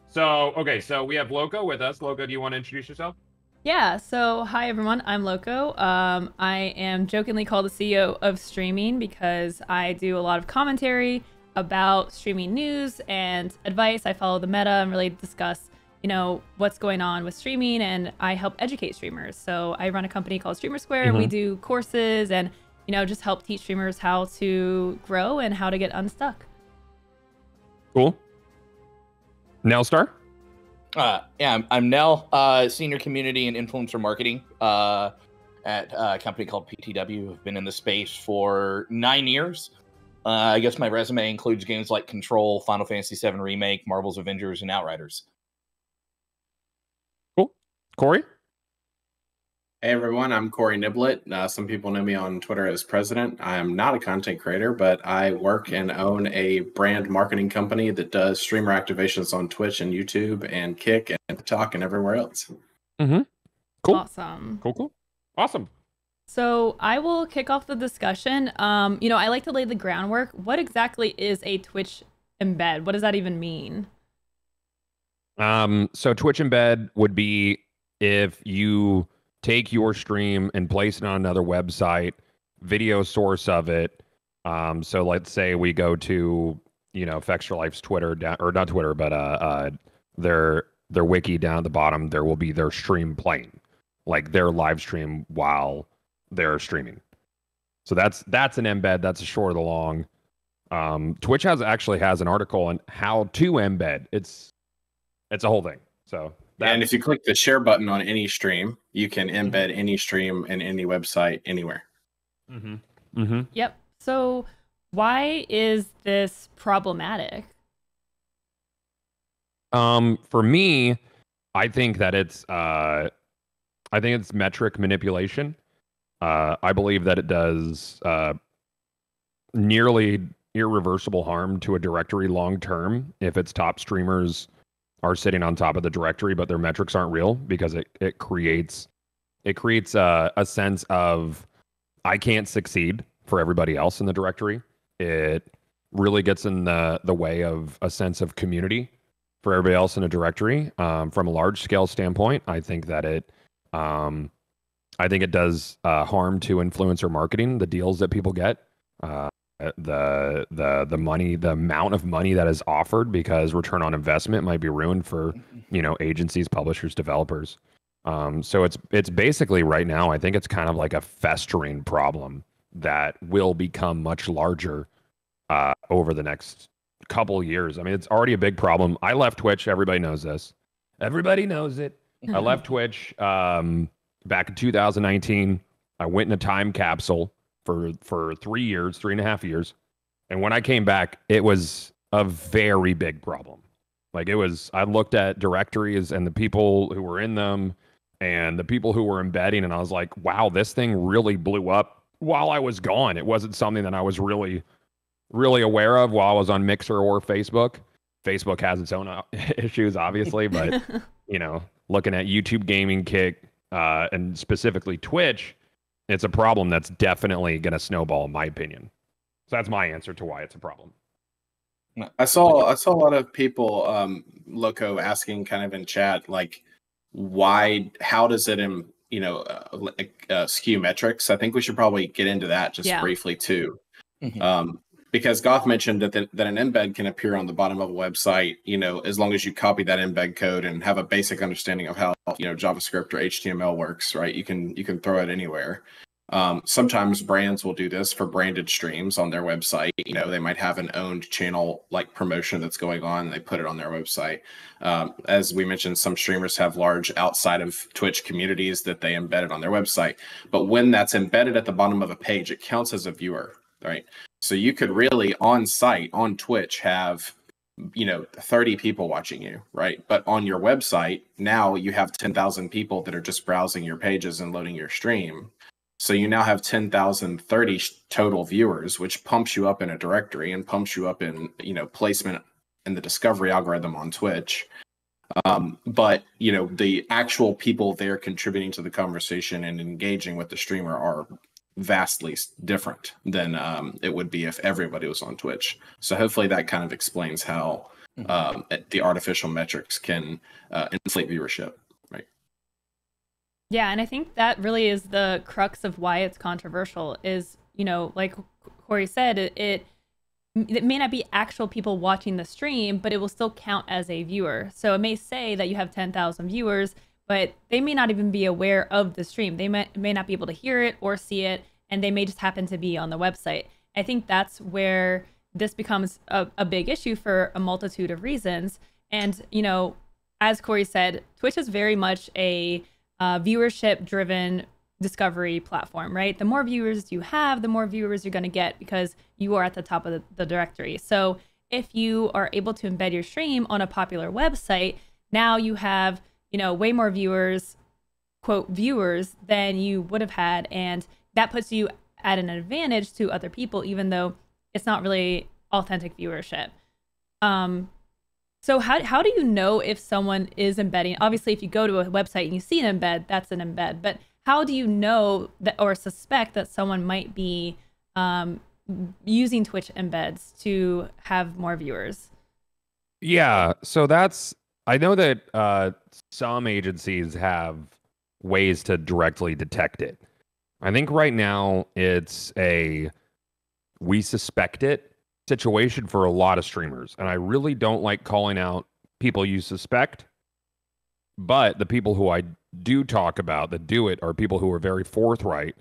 So, okay, so we have Loco with us. Loco, do you want to introduce yourself? Yeah, so hi everyone, I'm Loco. I am jokingly called the CEO of streaming because I do a lot of commentary about streaming news and advice. I follow the meta and really discuss, what's going on with streaming, and I help educate streamers. So I run a company called Streamer Square. We do courses and, just help teach streamers how to grow and how to get unstuck. Cool. Nelstar? Yeah, I'm Nell, senior community and influencer marketing at a company called PTW. I've been in the space for 9 years. I guess my resume includes games like Control, Final Fantasy VII Remake, Marvel's Avengers, and Outriders. Cool. Corey? Hey everyone, I'm Corey Niblett. Some people know me on Twitter as President. I am not a content creator, but I work and own a brand marketing company that does streamer activations on Twitch and YouTube and Kick and TikTok and everywhere else. Mm-hmm. Cool. Awesome. Cool. Awesome. So I will kick off the discussion. I like to lay the groundwork. What exactly is a Twitch embed? What does that even mean? So Twitch embed would be if you take your stream and place it on another website, video source of it. So let's say we go to, Fextra Life's Twitter, or not Twitter, but their wiki down at the bottom. There will be their stream playing, like their live stream while they're streaming. So that's an embed. That's a short of the long. Twitch actually has an article on how to embed. It's a whole thing. So. And if you click the share button on any stream, you can embed any stream in any website anywhere. Yep. So why is this problematic? For me, I think that it's metric manipulation. I believe that it does nearly irreversible harm to a directory long term if its top streamers are sitting on top of the directory, but their metrics aren't real, because it creates a sense of I can't succeed for everybody else in the directory. It really gets in the way of a sense of community for everybody else in a directory. From a large scale standpoint, I think that it does harm to influencer marketing, the deals that people get. The money, the amount of money that is offered, because return on investment might be ruined for agencies, publishers, developers. So it's basically right now, I think it's kind of like a festering problem that will become much larger over the next couple years. I mean, it's already a big problem. I left Twitch. Everybody knows this. Everybody knows it. I left Twitch back in 2019. I went in a time capsule for 3 years, 3.5 years. And when I came back, it was a very big problem. Like I looked at directories and the people who were in them and the people who were embedding, and I was like, wow, this thing really blew up while I was gone. It wasn't something that I was really, really aware of while I was on Mixer or Facebook. Facebook has its own issues, obviously, but, looking at YouTube gaming, Kick, and specifically Twitch, it's a problem that's definitely going to snowball, in my opinion. So that's my answer to why it's a problem. I saw a lot of people, Loco, asking kind of in chat, like, how does it, skew metrics? I think we should probably get into that just briefly too. Because Goth mentioned that an embed can appear on the bottom of a website, as long as you copy that embed code and have a basic understanding of how, JavaScript or HTML works, right? You can throw it anywhere. Sometimes brands will do this for branded streams on their website. They might have an owned channel like promotion that's going on, and they put it on their website. As we mentioned, some streamers have large outside of Twitch communities that they embedded on their website. But when that's embedded at the bottom of a page, it counts as a viewer, right? So you could really on site on Twitch have 30 people watching you, right? But on your website, now you have 10,000 people that are just browsing your pages and loading your stream. So you now have 10,030 total viewers, which pumps you up in a directory and pumps you up in, placement in the discovery algorithm on Twitch. But, the actual people there contributing to the conversation and engaging with the streamer are vastly different than it would be if everybody was on Twitch. So hopefully that kind of explains how the artificial metrics can inflate viewership, right? Yeah, and I think that really is the crux of why it's controversial is, like Corey said, it may not be actual people watching the stream, but it will still count as a viewer. So it may say that you have 10,000 viewers, but they may not even be aware of the stream. They may not be able to hear it or see it, and they may just happen to be on the website. I think that's where this becomes a big issue for a multitude of reasons. And, as Corey said, Twitch is very much a viewership-driven discovery platform, right? The more viewers you have, the more viewers you're going to get because you are at the top of the directory. So if you are able to embed your stream on a popular website, now you have, way more viewers, quote, viewers than you would have had. And that puts you at an advantage to other people, even though it's not really authentic viewership. So how do you know if someone is embedding? Obviously, if you go to a website and you see an embed, that's an embed. But how do you know that or suspect that someone might be using Twitch embeds to have more viewers? Yeah, so I know that some agencies have ways to directly detect it. I think right now it's we suspect it situation for a lot of streamers. And I really don't like calling out people you suspect, but the people who I do talk about that do it are people who are very forthright,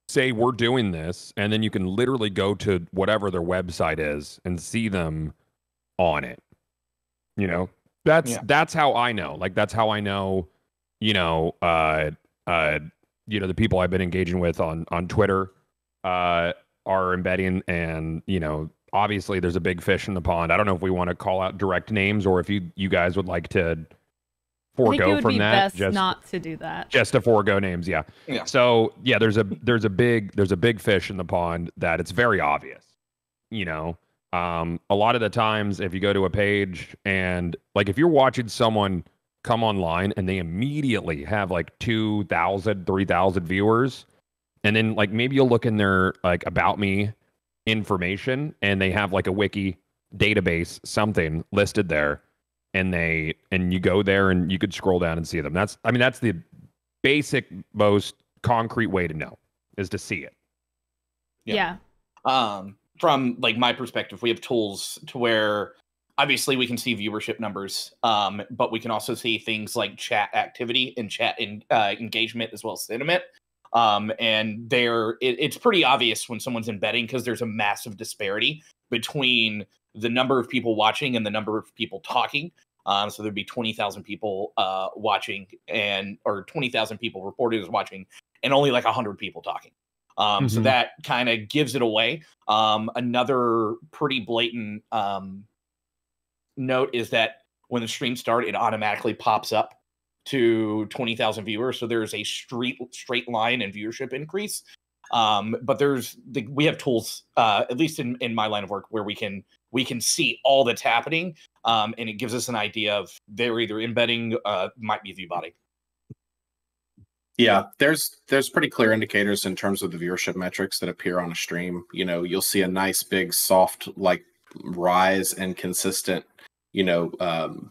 say we're doing this, and then you can literally go to whatever their website is and see them on it. That's how I know. Like, that's how I know, the people I've been engaging with on Twitter are embedding, and obviously there's a big fish in the pond. I don't know if we want to call out direct names or if you guys would like to forego from that. Best just not to do that. Just to forego names, yeah. So yeah, there's a big fish in the pond that it's very obvious. A lot of the times if you go to a page and like if you're watching someone come online and they immediately have like 2,000, 3,000 viewers, and then like maybe you'll look in their like about me information and they have like a wiki database, something listed there, and you go there and you could scroll down and see them. That's the basic, most concrete way to know is to see it. Yeah. From like my perspective, we have tools to where obviously we can see viewership numbers, but we can also see things like chat activity and chat engagement as well as sentiment. And it's pretty obvious when someone's embedding because there's a massive disparity between the number of people watching and the number of people talking. So there'd be 20,000 people watching or 20,000 people reported as watching and only like 100 people talking. So that kind of gives it away. Another pretty blatant note is that when the stream starts, it automatically pops up to 20,000 viewers. So there's a straight line in viewership increase. But we have tools, at least in my line of work, where we can see all that's happening. And it gives us an idea of they're either embedding, might be view botting. Yeah, there's pretty clear indicators in terms of the viewership metrics that appear on a stream. You'll see a nice big soft like rise and consistent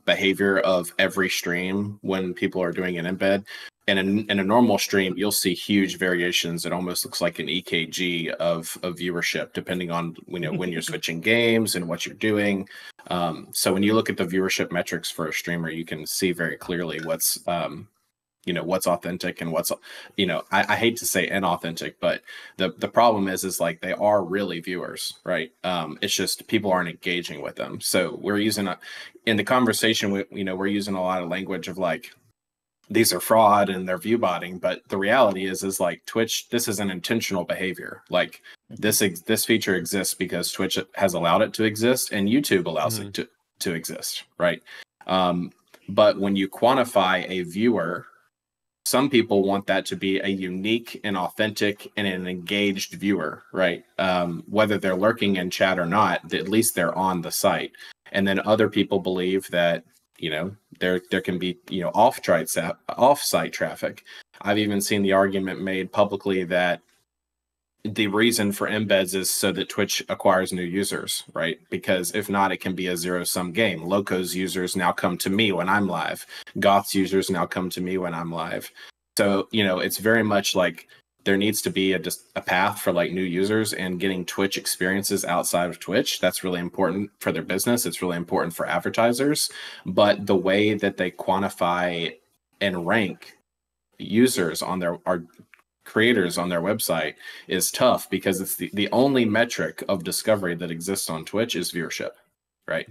behavior of every stream when people are doing an embed. And in a normal stream, you'll see huge variations. It almost looks like an EKG of viewership, depending on when you're switching games and what you're doing. So when you look at the viewership metrics for a streamer, you can see very clearly what's authentic and what's I hate to say inauthentic, but the problem is like they are really viewers, right? It's just people aren't engaging with them. So we're using in the conversation we're using a lot of language of like these are fraud and they're view botting, but the reality is like Twitch, this is an intentional behavior. Like this feature exists because Twitch has allowed it to exist and YouTube allows it to exist, right? But when you quantify a viewer, some people want that to be a unique and authentic and an engaged viewer, right? Whether they're lurking in chat or not, at least they're on the site. And then other people believe that, there can be, off-site traffic. I've even seen the argument made publicly that the reason for embeds is so that Twitch acquires new users, right? Because if not, it can be a zero-sum game. Loco's users now come to me when I'm live. Goth's users now come to me when I'm live. So, you know, it's very much like there needs to be a path for like new users and getting Twitch experiences outside of Twitch. That's really important for their business. It's really important for advertisers. But the way that they quantify and rank users on their creators on their website is tough, because it's the only metric of discovery that exists on Twitch is viewership, right?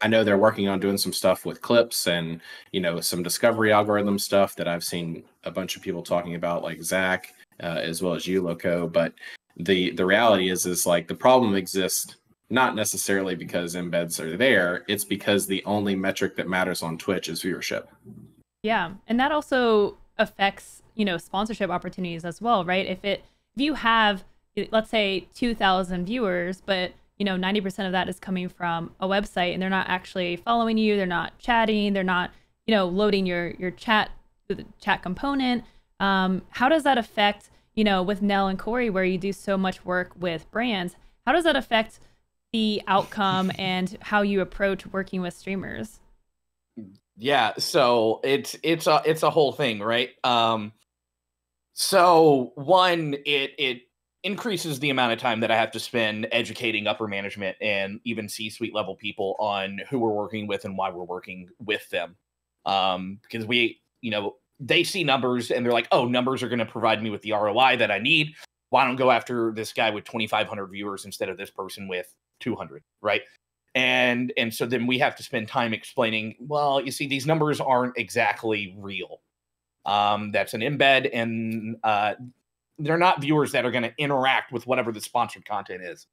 I know they're working on doing some stuff with clips and, you know, some discovery algorithm stuff that I've seen a bunch of people talking about, like Zach, as well as you, Loco. But the reality is like the problem exists not necessarily because embeds are there. It's because the only metric that matters on Twitch is viewership. Yeah, and that also affects, you know, sponsorship opportunities as well, right? If you have, let's say, 2,000 viewers, but you know 90% of that is coming from a website, and they're not actually following you, they're not chatting, they're not, you know, loading your chat, the chat component. How does that affect, you know, with Nell and Corey, where you do so much work with brands? How does that affect the outcome and how you approach working with streamers? Yeah, so it's a whole thing, right? So one, it increases the amount of time that I have to spend educating upper management and even C-suite level people on who we're working with and why we're working with them. Because we, you know, they see numbers and they're like, oh, numbers are going to provide me with the ROI that I need. Why don't I go after this guy with 2,500 viewers instead of this person with 200, right? And so then we have to spend time explaining, well, you see, these numbers aren't exactly real. That's an embed, and they're not viewers that are going to interact with whatever the sponsored content is.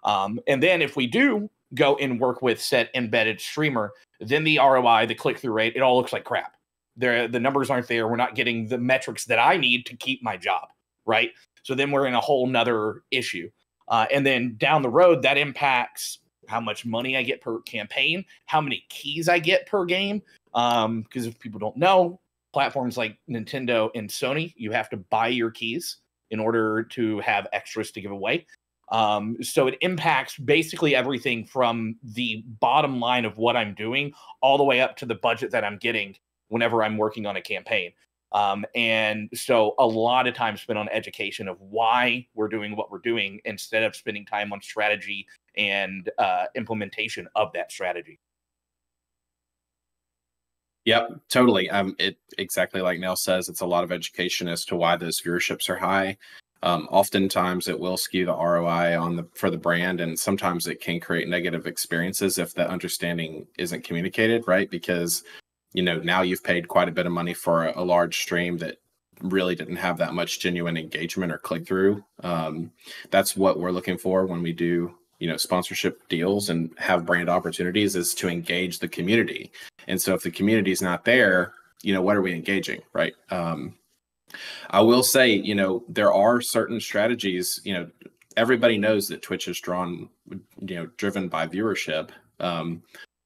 And then if we do go and work with said embedded streamer, then the ROI, the click-through rate, it all looks like crap. The numbers aren't there. We're not getting the metrics that I need to keep my job, right? So then we're in a whole nother issue. And then down the road, that impacts how much money I get per campaign, how many keys I get per game. Because if people don't know, platforms like Nintendo and Sony, you have to buy your keys in order to have extras to give away. So it impacts basically everything from the bottom line of what I'm doing all the way up to the budget that I'm getting whenever I'm working on a campaign. And so a lot of time spent on education of why we're doing what we're doing instead of spending time on strategy and implementation of that strategy. Yep, totally. It exactly like Nell says, it's a lot of education as to why those viewerships are high. Oftentimes it will skew the ROI for the brand, and sometimes it can create negative experiences if the understanding isn't communicated, right? Because, you know, now you've paid quite a bit of money for a large stream that really didn't have that much genuine engagement or click through. That's what we're looking for when we do, you know, sponsorship deals and have brand opportunities, is to engage the community. And so if the community is not there, you know, what are we engaging, right? I will say, you know, there are certain strategies, you know, everybody knows that Twitch is driven by viewership.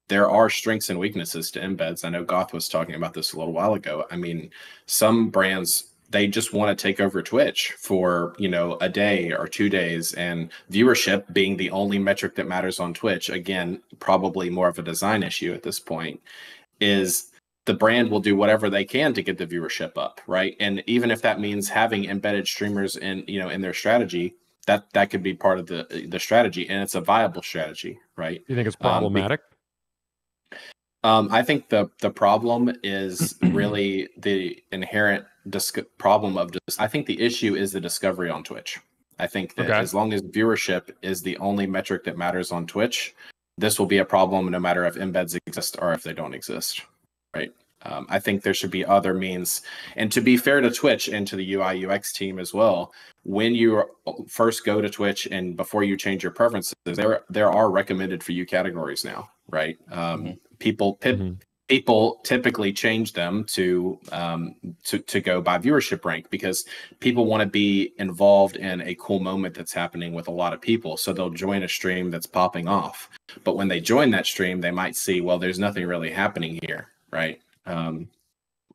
There are strengths and weaknesses to embeds. I know Goth was talking about this a little while ago. I mean, some brands, they just want to take over Twitch for, you know, a day or 2 days, and viewership being the only metric that matters on Twitch, again, probably more of a design issue at this point, is the brand will do whatever they can to get the viewership up, right? And even if that means having embedded streamers in, you know, in their strategy, that could be part of the strategy, and it's a viable strategy, right? You think it's problematic? I think the problem is really the inherent problem of I think the issue is the discovery on Twitch. I think that as long as viewership is the only metric that matters on Twitch, this will be a problem no matter if embeds exist or if they don't exist, right? I think there should be other means. And to be fair to Twitch and to the UI UX team as well, when you first go to Twitch and before you change your preferences, there are recommended for you categories now, right? People typically change them to go by viewership rank, because people want to be involved in a cool moment that's happening with a lot of people. So they'll join a stream that's popping off. But when they join that stream, they might see, well, there's nothing really happening here, right?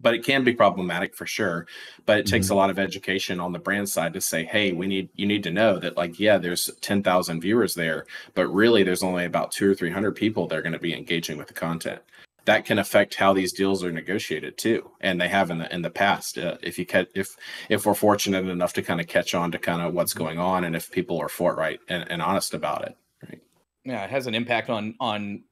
but it can be problematic for sure. But it takes a lot of education on the brand side to say, hey, you need to know that, like, yeah, there's 10,000 viewers there, but really there's only about 200 or 300 people that are going to be engaging with the content. That can affect how these deals are negotiated too, and they have in the past. If we're fortunate enough to kind of catch on to kind of what's going on, and if people are forthright and honest about it, right? Yeah, it has an impact on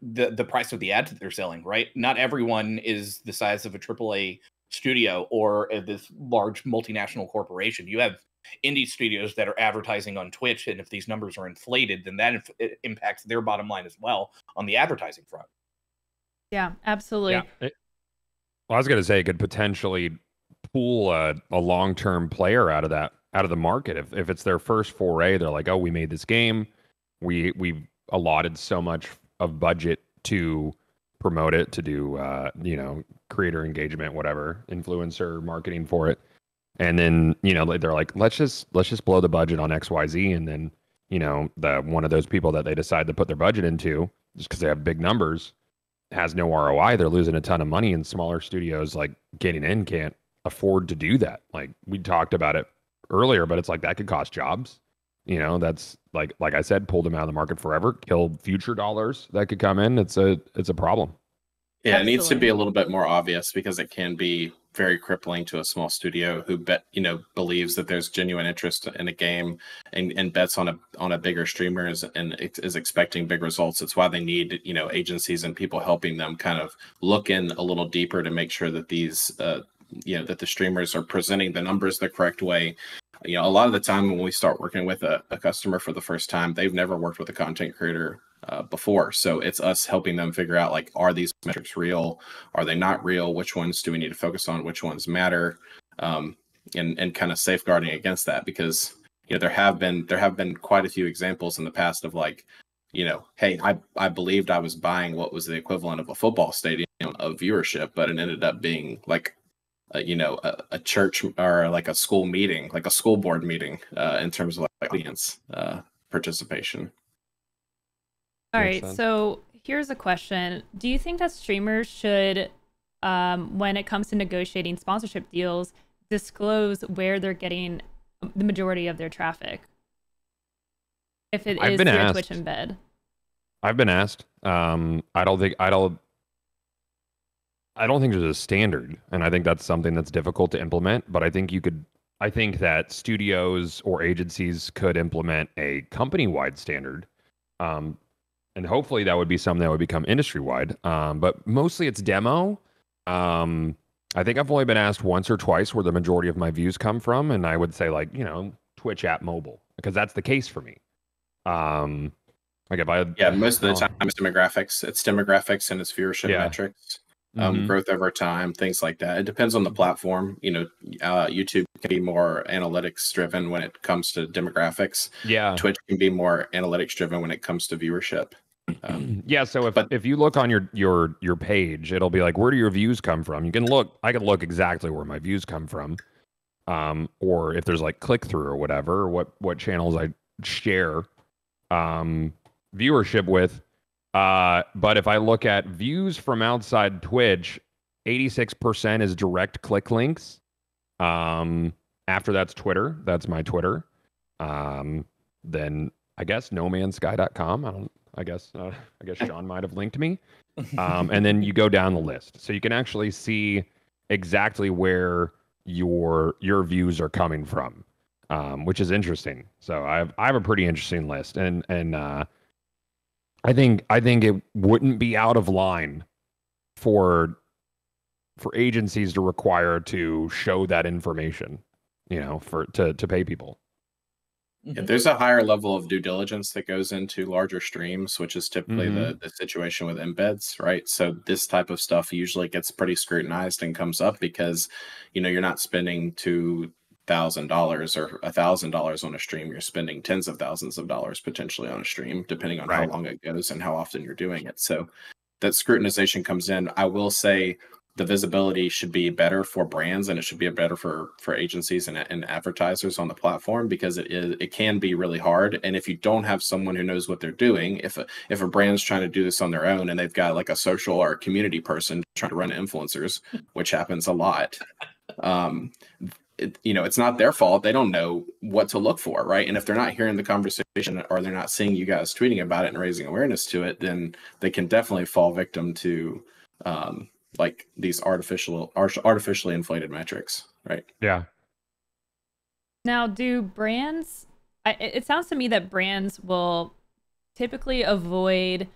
the price of the ads that they're selling, right? Not everyone is the size of a AAA studio or this large multinational corporation. You have indie studios that are advertising on Twitch, and if these numbers are inflated, then that impacts their bottom line as well on the advertising front. Yeah, absolutely. Yeah. Well, I was going to say it could potentially pull a long-term player out of the market. If it's their first foray, they're like, oh, we made this game. We've allotted so much of budget to promote it, to do creator engagement, whatever, influencer marketing for it. And then, they're like, let's just blow the budget on XYZ, and then, one of those people that they decide to put their budget into, just because they have big numbers, has no ROI. They're losing a ton of money, and smaller studios like getting in can't afford to do that. Like we talked about it earlier, but it's like that could cost jobs. That's like I said, pulled them out of the market forever, killed future dollars that could come in. It's a problem. Yeah, Absolutely. It needs to be a little bit more obvious, because it can be very crippling to a small studio who believes that there's genuine interest in a game and bets on a bigger streamer and is expecting big results. It's why they need agencies and people helping them kind of look in a little deeper to make sure that these that the streamers are presenting the numbers the correct way. A lot of the time when we start working with a customer for the first time, they've never worked with a content creator before. So it's us helping them figure out, like, are these metrics real? Are they not real? Which ones do we need to focus on? Which ones matter? And kind of safeguarding against that, because there have been quite a few examples in the past of, like, hey, I believed I was buying what was the equivalent of a football stadium of viewership, but it ended up being like a church or like a school meeting, like a school board meeting, in terms of like audience participation. All right, so here's a question. Do you think that streamers should, when it comes to negotiating sponsorship deals, disclose where they're getting the majority of their traffic? If it is through a Twitch embed. I've been asked. I don't think there's a standard, and I think that's something that's difficult to implement. But I think that studios or agencies could implement a company-wide standard, and hopefully that would be something that would become industry-wide. But mostly it's demo. I think I've only been asked once or twice where the majority of my views come from, and I would say, like, Twitch app mobile, because that's the case for me. Like if I most of the time it's demographics and it's viewership metrics. Growth over time, things like that. It depends on the platform. YouTube can be more analytics driven when it comes to demographics. Yeah, Twitch can be more analytics driven when it comes to viewership. So if you look on your page, it'll be like, where do your views come from? I can look exactly where my views come from, or if there's like click through or whatever, or what channels I share viewership with. But if I look at views from outside Twitch, 86% is direct click links. After that's Twitter. That's my Twitter. Then I guess nomansky.com. I guess Sean might have linked me. And then you go down the list. So you can actually see exactly where your views are coming from, which is interesting. So I have a pretty interesting list. And I think it wouldn't be out of line for agencies to require to show that information, to pay people. Yeah, there's a higher level of due diligence that goes into larger streams, which is typically the situation with embeds, right? So this type of stuff usually gets pretty scrutinized and comes up because, you're not spending $2,000 or $1,000 on a stream. You're spending tens of thousands of dollars potentially on a stream, depending on how long it goes and how often you're doing it. So that scrutinization comes in. I will say the visibility should be better for brands, and it should be better for agencies and advertisers on the platform, because it can be really hard. And if you don't have someone who knows what they're doing, if a brand's trying to do this on their own and they've got like a social or a community person trying to run influencers, which happens a lot, it's not their fault. They don't know what to look for, right? And if they're not hearing the conversation, or they're not seeing you guys tweeting about it and raising awareness to it, then they can definitely fall victim to like these artificially inflated metrics, right? Yeah. Now, do brands, it sounds to me that brands will typically avoid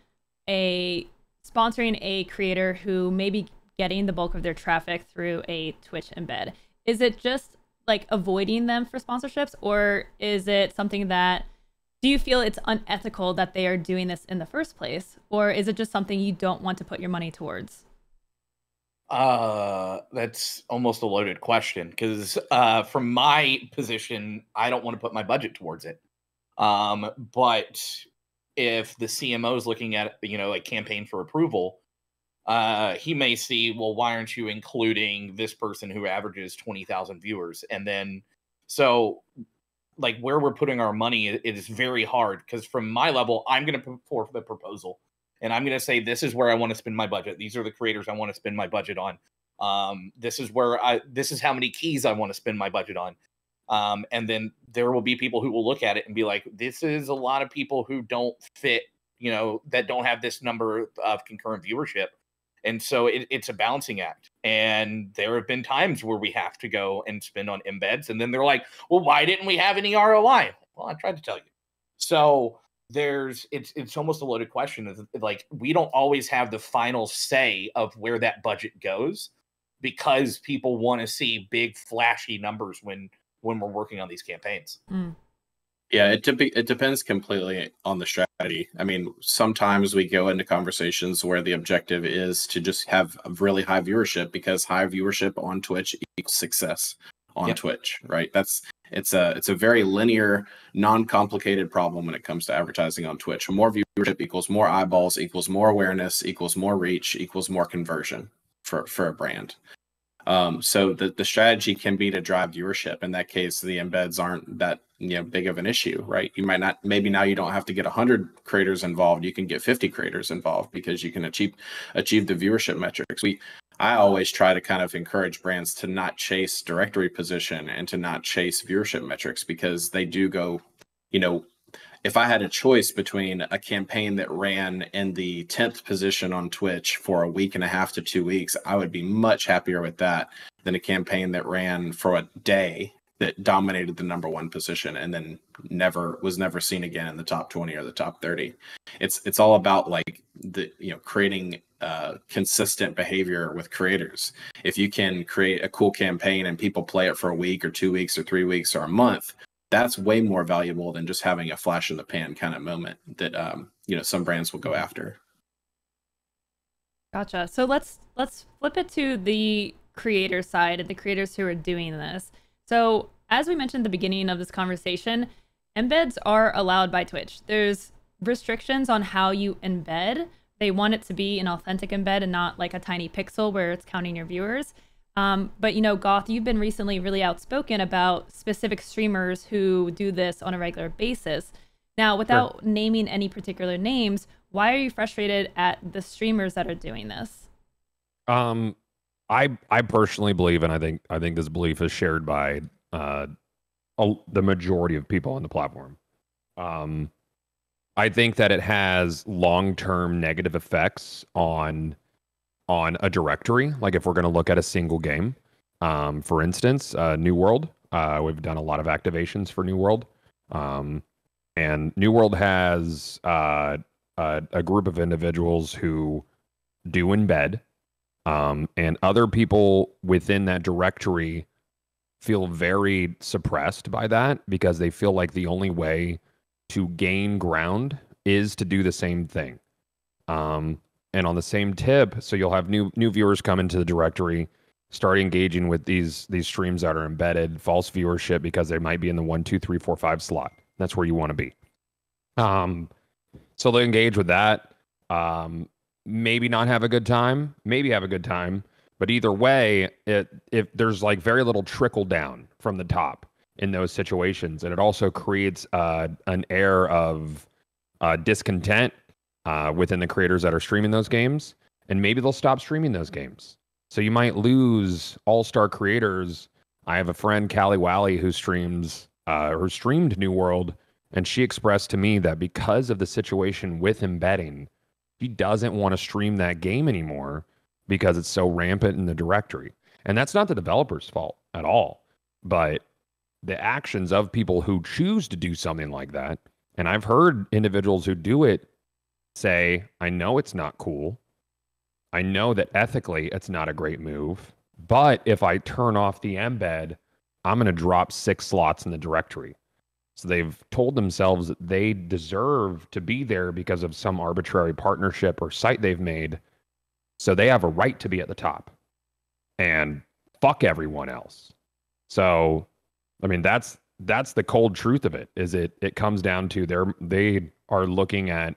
sponsoring a creator who may be getting the bulk of their traffic through a Twitch embed. Is it just like avoiding them for sponsorships, or is it something that, do you feel it's unethical that they are doing this in the first place, or is it just something you don't want to put your money towards? That's almost a loaded question, because from my position, I don't want to put my budget towards it. But if the CMO is looking at, like campaign for approval, he may see, well, why aren't you including this person who averages 20,000 viewers? And then, so like where we're putting our money, it is very hard, because from my level, I'm going to put forth the proposal. And I'm going to say, this is where I want to spend my budget. These are the creators I want to spend my budget on. This is how many keys I want to spend my budget on. And then there will be people who will look at it and be like, this is a lot of people who don't fit, that don't have this number of concurrent viewership. And so it's a balancing act. And there have been times where we have to go and spend on embeds. And then they're like, well, why didn't we have any ROI? Well, I tried to tell you. So it's almost a loaded question. Like, we don't always have the final say of where that budget goes, because people want to see big flashy numbers when we're working on these campaigns. Yeah, it depends completely on the strategy. I mean, sometimes we go into conversations where the objective is to just have a really high viewership, because high viewership on Twitch equals success on Twitch, right? It's a very linear, non-complicated problem when it comes to advertising on Twitch. More viewership equals more eyeballs, equals more awareness, equals more reach, equals more conversion for a brand. So the strategy can be to drive viewership. In that case, the embeds aren't that big of an issue, right? You might not, maybe now you don't have to get 100 creators involved. You can get 50 creators involved, because you can achieve the viewership metrics. I always try to kind of encourage brands to not chase directory position and to not chase viewership metrics, because they do go, if I had a choice between a campaign that ran in the 10th position on Twitch for a week and a half to 2 weeks, I would be much happier with that than a campaign that ran for a day that dominated the #1 position and then was never seen again in the top 20 or the top 30. It's all about like creating consistent behavior with creators. If you can create a cool campaign and people play it for a week or 2 weeks or 3 weeks or a month, that's way more valuable than just having a flash in the pan kind of moment that some brands will go after. Gotcha. So let's flip it to the creator side and the creators who are doing this. So as we mentioned at the beginning of this conversation, embeds are allowed by Twitch. There's restrictions on how you embed. They want it to be an authentic embed and not like a tiny pixel where it's counting your viewers. But Goth, you've been recently really outspoken about specific streamers who do this on a regular basis. Now, without naming any particular names, why are you frustrated at the streamers that are doing this? I personally believe, and I think this belief is shared by the majority of people on the platform. I think that it has long-term negative effects on a directory. Like if we're going to look at a single game, for instance, New World, we've done a lot of activations for New World, and New World has a group of individuals who do embed, and other people within that directory feel very suppressed by that because they feel like the only way to gain ground is to do the same thing. And on the same tip, so you'll have new viewers come into the directory, start engaging with these streams that are embedded, false viewership because they might be in the 1, 2, 3, 4, 5 slot. That's where you want to be. So they'll engage with that. Maybe not have a good time, maybe have a good time, But either way, if there's like very little trickle down from the top in those situations, and it also creates an air of discontent within the creators that are streaming those games, and maybe they'll stop streaming those games. So you might lose all-star creators. I have a friend, Callie Wally, who streamed New World, and she expressed to me that because of the situation with embedding, she doesn't want to stream that game anymore because it's so rampant in the directory. And that's not the developer's fault at all, but the actions of people who choose to do something like that. And I've heard individuals who do it say, I know it's not cool. I know that ethically it's not a great move, but if I turn off the embed, I'm going to drop 6 slots in the directory. So they've told themselves that they deserve to be there because of some arbitrary partnership or site they've made. So they have a right to be at the top and fuck everyone else. So, I mean, that's the cold truth of it, is it comes down to they are looking at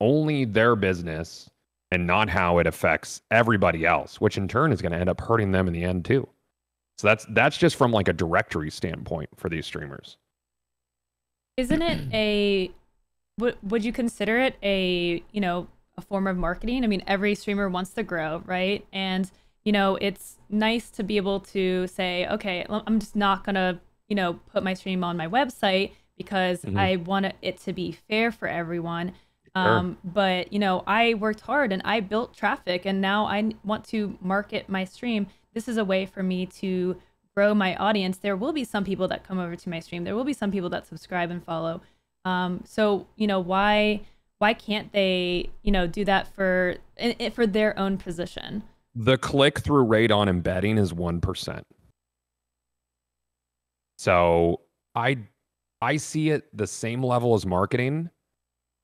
only their business and not how it affects everybody else, which in turn is going to end up hurting them in the end too. So that's just from like a directory standpoint for these streamers. Isn't it would you consider it a form of marketing? I mean, every streamer wants to grow, right? And, it's nice to be able to say, okay, I'm just not going to, put my stream on my website because I want it to be fair for everyone. Sure. But, I worked hard and I built traffic, and now I want to market my stream. This is a way for me to grow my audience. There will be some people that come over to my stream. There will be some people that subscribe and follow. So, why can't they, do that for their own position? The click-through rate on embedding is 1%. So I see it the same level as marketing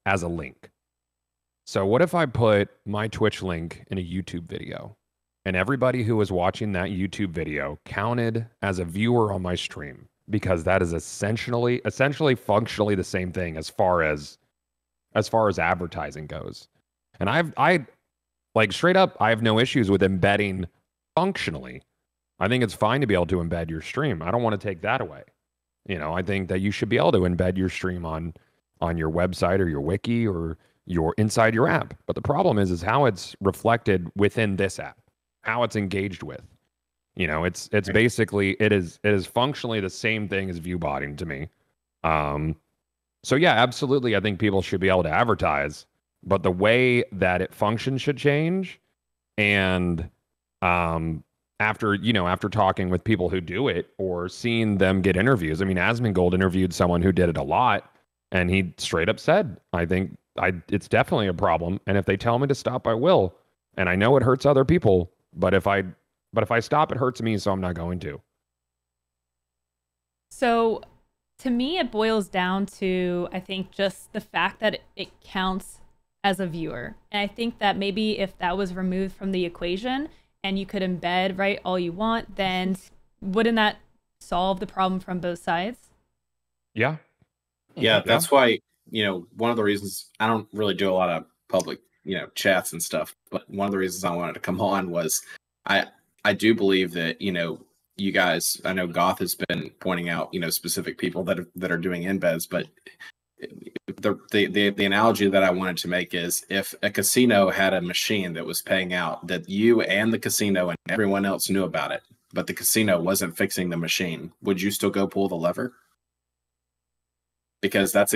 as a link. So what if I put my Twitch link in a YouTube video, and everybody who was watching that YouTube video counted as a viewer on my stream, because that is essentially functionally the same thing as far as advertising goes. And I like straight up, I have no issues with embedding functionally. I think it's fine to be able to embed your stream. I don't want to take that away. I think that you should be able to embed your stream on your website or your wiki or inside your app. But the problem is how it's reflected within this app, how it's engaged with. It's basically, it is functionally the same thing as view botting to me. So yeah, absolutely, I think people should be able to advertise, but the way that it functions should change. And after talking with people who do it or seeing them get interviews, I mean, Asmongold interviewed someone who did it a lot, and he straight up said, I think it's definitely a problem, and if they tell me to stop, I will. And I know it hurts other people, but if I stop, it hurts me, so I'm not going to. So to me, it boils down to, I think, just the fact that it counts as a viewer. And I think that maybe if that was removed from the equation and you could embed, right, all you want, then wouldn't that solve the problem from both sides? Yeah. Yeah, that's why, one of the reasons I don't really do a lot of public, chats and stuff, but one of the reasons I wanted to come on was I do believe that, you guys, I know Goth has been pointing out, specific people that are doing embeds, but the analogy that I wanted to make is if a casino had a machine that was paying out that you and the casino and everyone else knew about it, but the casino wasn't fixing the machine, would you still go pull the lever? Because that's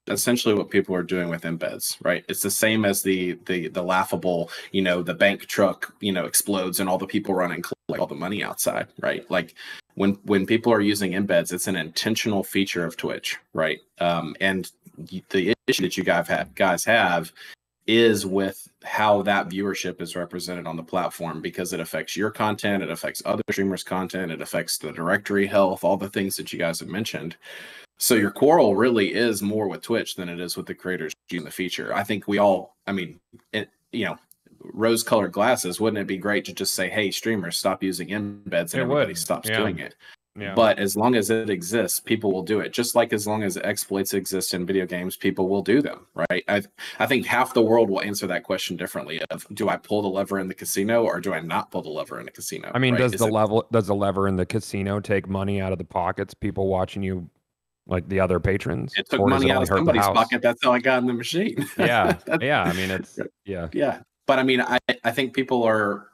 essentially what people are doing with embeds, right? It's the same as the laughable, the bank truck, explodes and all the people run and collect all the money outside, right? Like when people are using embeds, it's an intentional feature of Twitch, right? And the issue that you guys have is with how that viewership is represented on the platform, because it affects your content, it affects other streamers' content, it affects the directory health, all the things that you guys have mentioned. So your quarrel really is more with Twitch than it is with the creators using the feature. I think we all, rose-colored glasses, wouldn't it be great to just say, hey, streamers, stop using embeds, and everybody stops doing it? But as long as it exists, people will do it. Just like as long as exploits exist in video games, people will do them, right? I think half the world will answer that question differently of, do I pull the lever in the casino or do I not pull the lever in the casino? I mean, right? does the lever in the casino take money out of the pockets, people watching you, like the other patrons? It took money out of somebody's pocket. That's how I got in the machine. Yeah. I mean, it's, yeah. But I mean, I think people are,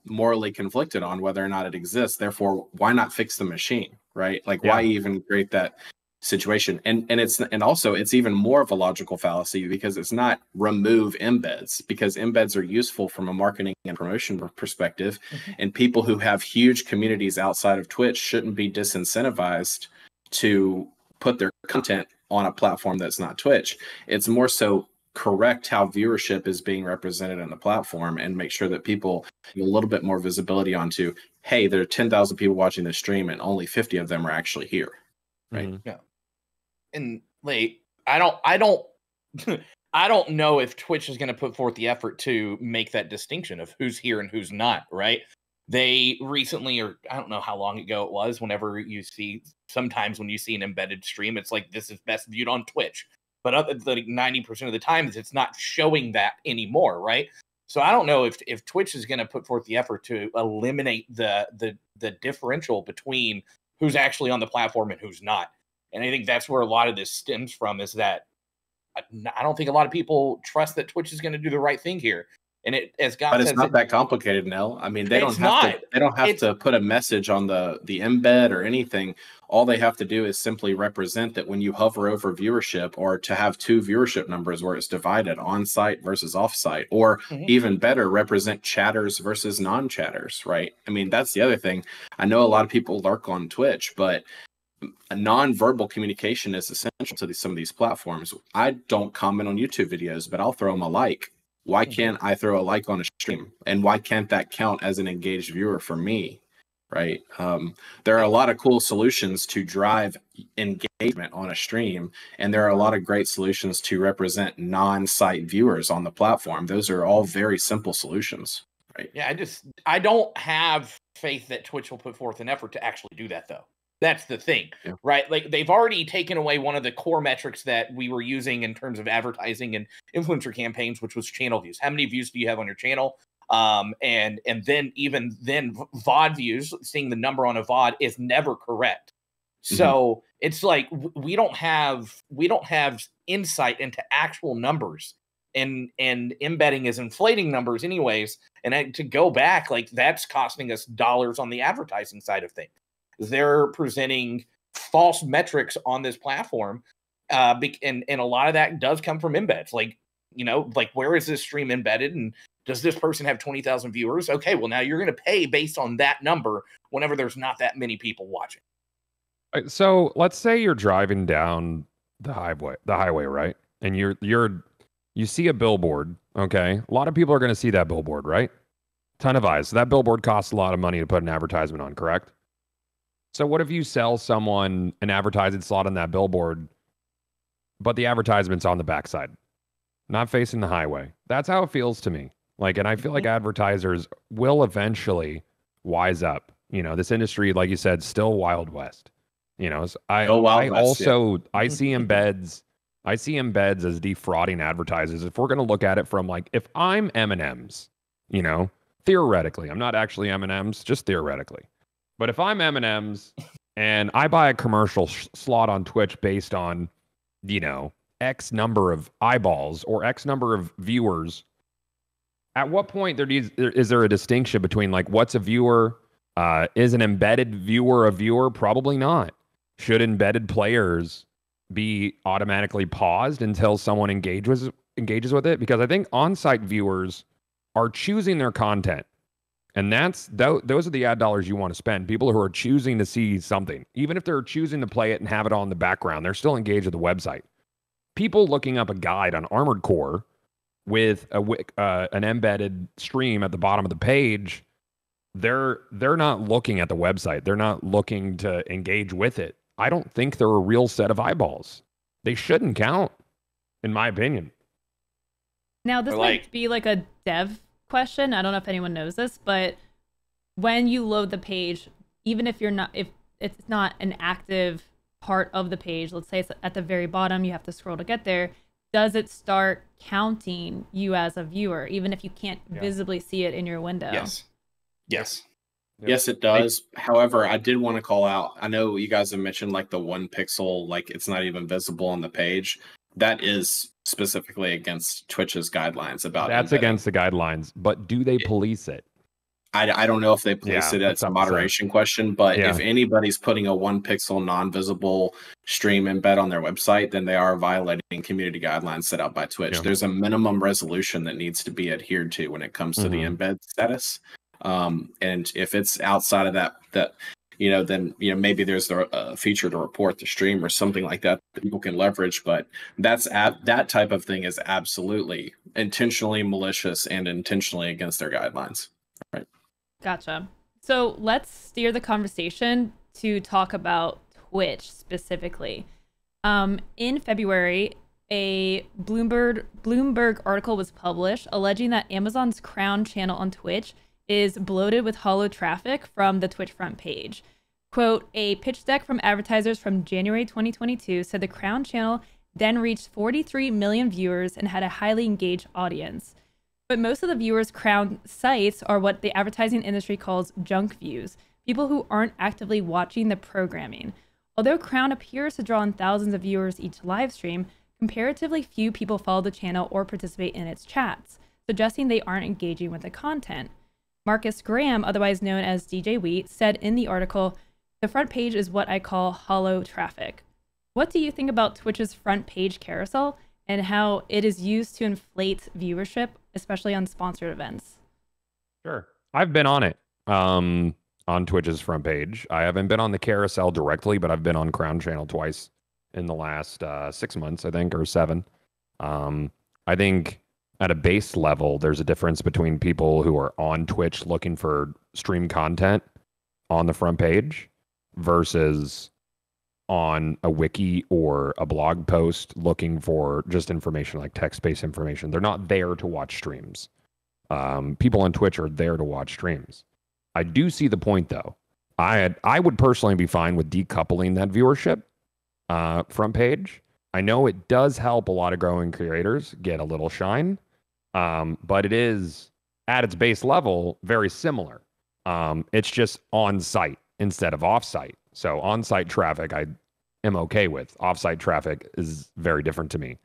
morally conflicted on whether or not it exists. Therefore, why not fix the machine, right? Like, why even create that situation? And also it's even more of a logical fallacy because it's not remove embeds, because embeds are useful from a marketing and promotion perspective. And people who have huge communities outside of Twitch shouldn't be disincentivized to put their content on a platform that's not Twitch. It's more so correct how viewership is being represented in the platform and make sure that people get a little bit more visibility onto, hey, there are 10,000 people watching this stream and only 50 of them are actually here. Right. Yeah. And like, I don't know if Twitch is going to put forth the effort to make that distinction of who's here and who's not. Right. They recently, or I don't know how long ago it was, sometimes when you see an embedded stream, it's like, this is best viewed on Twitch. But like 90% of the times, it's not showing that anymore, right? So I don't know if Twitch is going to put forth the effort to eliminate the differential between who's actually on the platform and who's not. And I think that's where a lot of this stems from, is that I don't think a lot of people trust that Twitch is going to do the right thing here. And but it's not that complicated, Nell. I mean, they don't have to put a message on the embed or anything. All they have to do is simply represent that when you hover over viewership, or to have two viewership numbers where it's divided on site versus off site, or even better, represent chatters versus non-chatters, right? I mean, that's the other thing. I know a lot of people lurk on Twitch, but a non-verbal communication is essential to some of these platforms. I don't comment on YouTube videos, but I'll throw them a like. Why can't I throw a like on a stream? And why can't that count as an engaged viewer for me? Right. There are a lot of cool solutions to drive engagement on a stream. And there are a lot of great solutions to represent non-site viewers on the platform. Those are all very simple solutions. Right. Yeah, I don't have faith that Twitch will put forth an effort to actually do that, though. That's the thing, right? Like, they've already taken away one of the core metrics that we were using in terms of advertising and influencer campaigns, which was channel views. How many views do you have on your channel? And then VOD views, seeing the number on a VOD is never correct. So it's like we don't have insight into actual numbers, and embedding is inflating numbers anyways. And to go back, like, that's costing us dollars on the advertising side of things. They're presenting false metrics on this platform. And a lot of that does come from embeds. Like, where is this stream embedded? And does this person have 20,000 viewers? Okay, well, now you're going to pay based on that number whenever there's not that many people watching. So let's say you're driving down the highway, right? And you see a billboard, okay? A lot of people are going to see that billboard, right? Ton of eyes. So that billboard costs a lot of money to put an advertisement on, correct? So what if you sell someone an advertising slot on that billboard, but the advertisement's on the backside, not facing the highway? That's how it feels to me. Like, and I feel like advertisers will eventually wise up. This industry, like you said, still Wild West. I see embeds. I see embeds as defrauding advertisers. If we're going to look at it from, like, if I'm M&M's, theoretically, I'm not actually M&M's, just theoretically. But if I'm M&M's and I buy a commercial slot on Twitch based on, X number of eyeballs or X number of viewers, at what point is there a distinction between, like, what's a viewer? Is an embedded viewer a viewer? Probably not. Should embedded players be automatically paused until someone engages with it? Because I think on-site viewers are choosing their content. And those are the ad dollars you want to spend. People who are choosing to see something, even if they're choosing to play it and have it on the background, they're still engaged with the website. People looking up a guide on Armored Core with an embedded stream at the bottom of the page, they're not looking at the website. They're not looking to engage with it. I don't think they're a real set of eyeballs. They shouldn't count, in my opinion. Now, this might be like a dev question. I don't know if anyone knows this, but when you load the page, even if it's not an active part of the page, let's say it's at the very bottom, you have to scroll to get there, does it start counting you as a viewer, even if you can't visibly see it in your window? Yes. Yes, it does. However, I did want to call out, I know you guys have mentioned like the 1 pixel, like it's not even visible on the page. That is specifically against Twitch's guidelines about that's embedding. against the guidelines, but do they police it? I don't know if they police it. It's a moderation question, but if anybody's putting a 1 pixel non-visible stream embed on their website, then they are violating community guidelines set out by Twitch. There's a minimum resolution that needs to be adhered to when it comes to the embed status. And if it's outside of that, then maybe there's a feature to report the stream or something like that people can leverage. But that type of thing is absolutely intentionally malicious and intentionally against their guidelines. Right. Gotcha. So let's steer the conversation to talk about Twitch specifically. In February, a Bloomberg article was published alleging that Amazon's Crown channel on Twitch is bloated with hollow traffic from the Twitch front page. Quote, a pitch deck from advertisers from January 2022 said the Crown channel then reached 43 million viewers and had a highly engaged audience. But most of the viewers' Crown sites are what the advertising industry calls junk views, people who aren't actively watching the programming. Although Crown appears to draw in thousands of viewers each live stream, comparatively few people follow the channel or participate in its chats, suggesting they aren't engaging with the content. Marcus Graham, otherwise known as DJ Wheat, said in the article, the front page is what I call hollow traffic. What do you think about Twitch's front page carousel and how it is used to inflate viewership, especially on sponsored events? Sure. I've been on it, on Twitch's front page. I haven't been on the carousel directly, but I've been on Crown Channel twice in the last 6 months, I think, or 7. I think at a base level, there's a difference between people who are on Twitch looking for stream content on the front page versus on a wiki or a blog post looking for just information like text-based information. They're not there to watch streams. People on Twitch are there to watch streams. I do see the point, though. I would personally be fine with decoupling that viewership front page. I know it does help a lot of growing creators get a little shine, but it is, at its base level, very similar. It's just on-site instead of off-site. So on-site traffic, I am okay with. Off-site traffic is very different to me.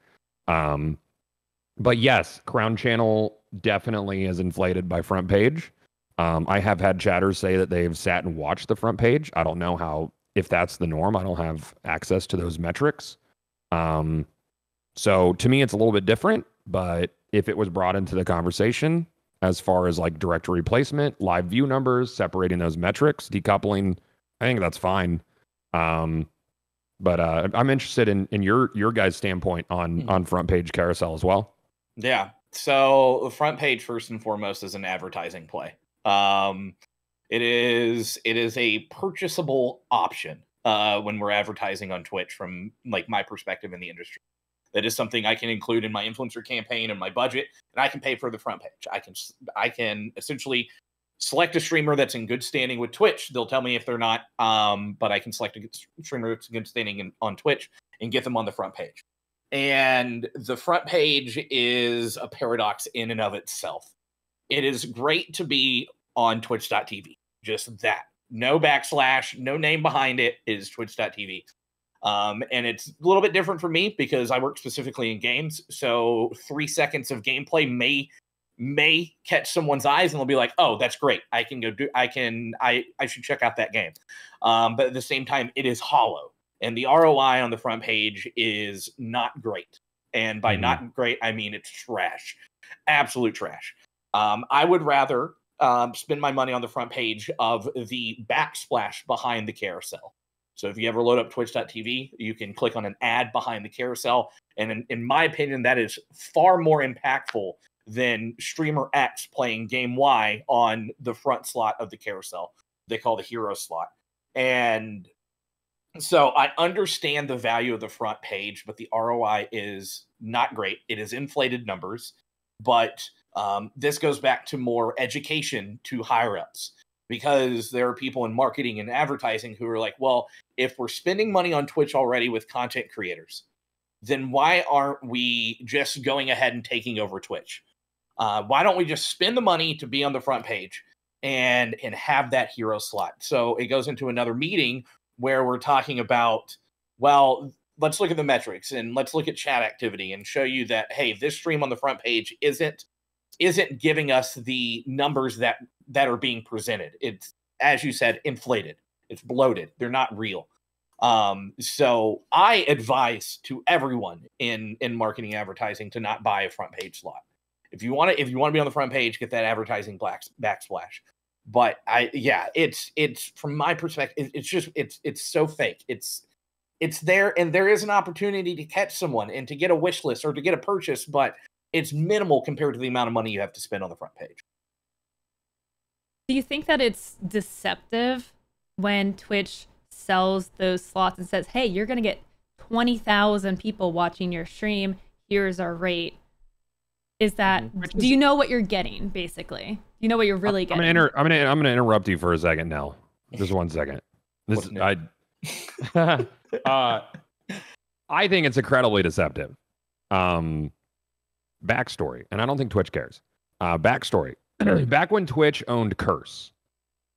But yes, Crown Channel definitely is inflated by front page. I have had chatters say that they've sat and watched the front page. I don't know if that's the norm. I don't have access to those metrics. So to me, it's a little bit different, but if it was brought into the conversation as far as like directory placement, live view numbers, separating those metrics, decoupling, I think that's fine. But I'm interested in your guys' standpoint on front page carousel as well. Yeah. So the front page, first and foremost, is an advertising play. It is a purchasable option when we're advertising on Twitch from like my perspective in the industry. That is something I can include in my influencer campaign and my budget, and I can pay for the front page. I can essentially select a streamer that's in good standing with Twitch. They'll tell me if they're not, but I can select a streamer that's in good standing on Twitch and get them on the front page. And the front page is a paradox in and of itself. It is great to be on twitch.tv. Just that. No backslash, no name behind it, is twitch.tv. And it's a little bit different for me because I work specifically in games. So 3 seconds of gameplay may catch someone's eyes and they'll be like, oh, that's great. I should check out that game. But at the same time, it is hollow. And the ROI on the front page is not great. And by not great, I mean it's trash. Absolute trash. I would rather spend my money on the front page of the backsplash behind the carousel. So if you ever load up twitch.tv, you can click on an ad behind the carousel. And in my opinion, that is far more impactful than streamer X playing game Y on the front slot of the carousel. They call the hero slot. And so I understand the value of the front page, but the ROI is not great. It is inflated numbers, but this goes back to more education to higher ups. because there are people in marketing and advertising who are like, well, if we're spending money on Twitch already with content creators, then why aren't we just going ahead and taking over Twitch? Why don't we just spend the money to be on the front page and have that hero slot? So it goes into another meeting where we're talking about, well, let's look at the metrics and let's look at chat activity and show you that, hey, this stream on the front page isn't giving us the numbers that are being presented. It's, as you said, inflated. It's bloated. They're not real. So I advise to everyone in marketing advertising to not buy a front page slot. If you want to be on the front page, get that advertising backsplash. But it's from my perspective, it's so fake. It's there, and there is an opportunity to catch someone and to get a wish list or to get a purchase, but it's minimal compared to the amount of money you have to spend on the front page. Do you think that it's deceptive when Twitch sells those slots and says, hey, you're going to get 20,000 people watching your stream. Here's our rate. Is that, do you know what you're getting, basically? You know what you're really getting? I'm gonna interrupt you for a second, Nell. Just 1 second. I think it's incredibly deceptive. Backstory, and I don't think Twitch cares. Backstory. Back when Twitch owned Curse,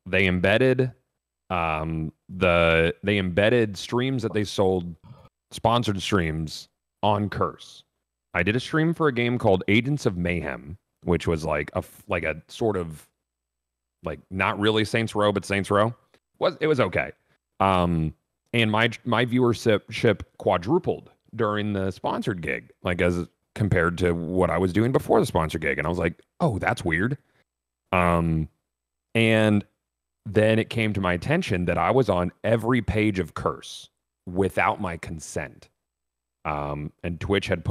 they embedded streams that they sold, sponsored streams, on Curse. I did a stream for a game called Agents of Mayhem, which was like a sort of like not really Saints Row, but Saints Row. It was okay. And my viewership quadrupled during the sponsored gig, like as compared to what I was doing before the sponsored gig. And I was like, oh, that's weird. And then it came to my attention that I was on every page of Curse without my consent. And Twitch had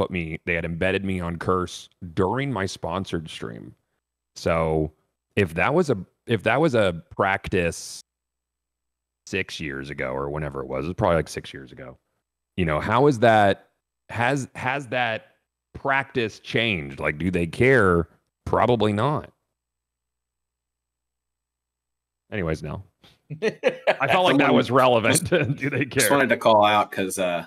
they had embedded me on Curse during my sponsored stream. So if that was a practice 6 years ago or whenever it was probably like 6 years ago, how is that, has that practice changed? Like, do they care? Probably not. Anyways, no. I felt like that was relevant. Do they care? Just wanted to call out because, I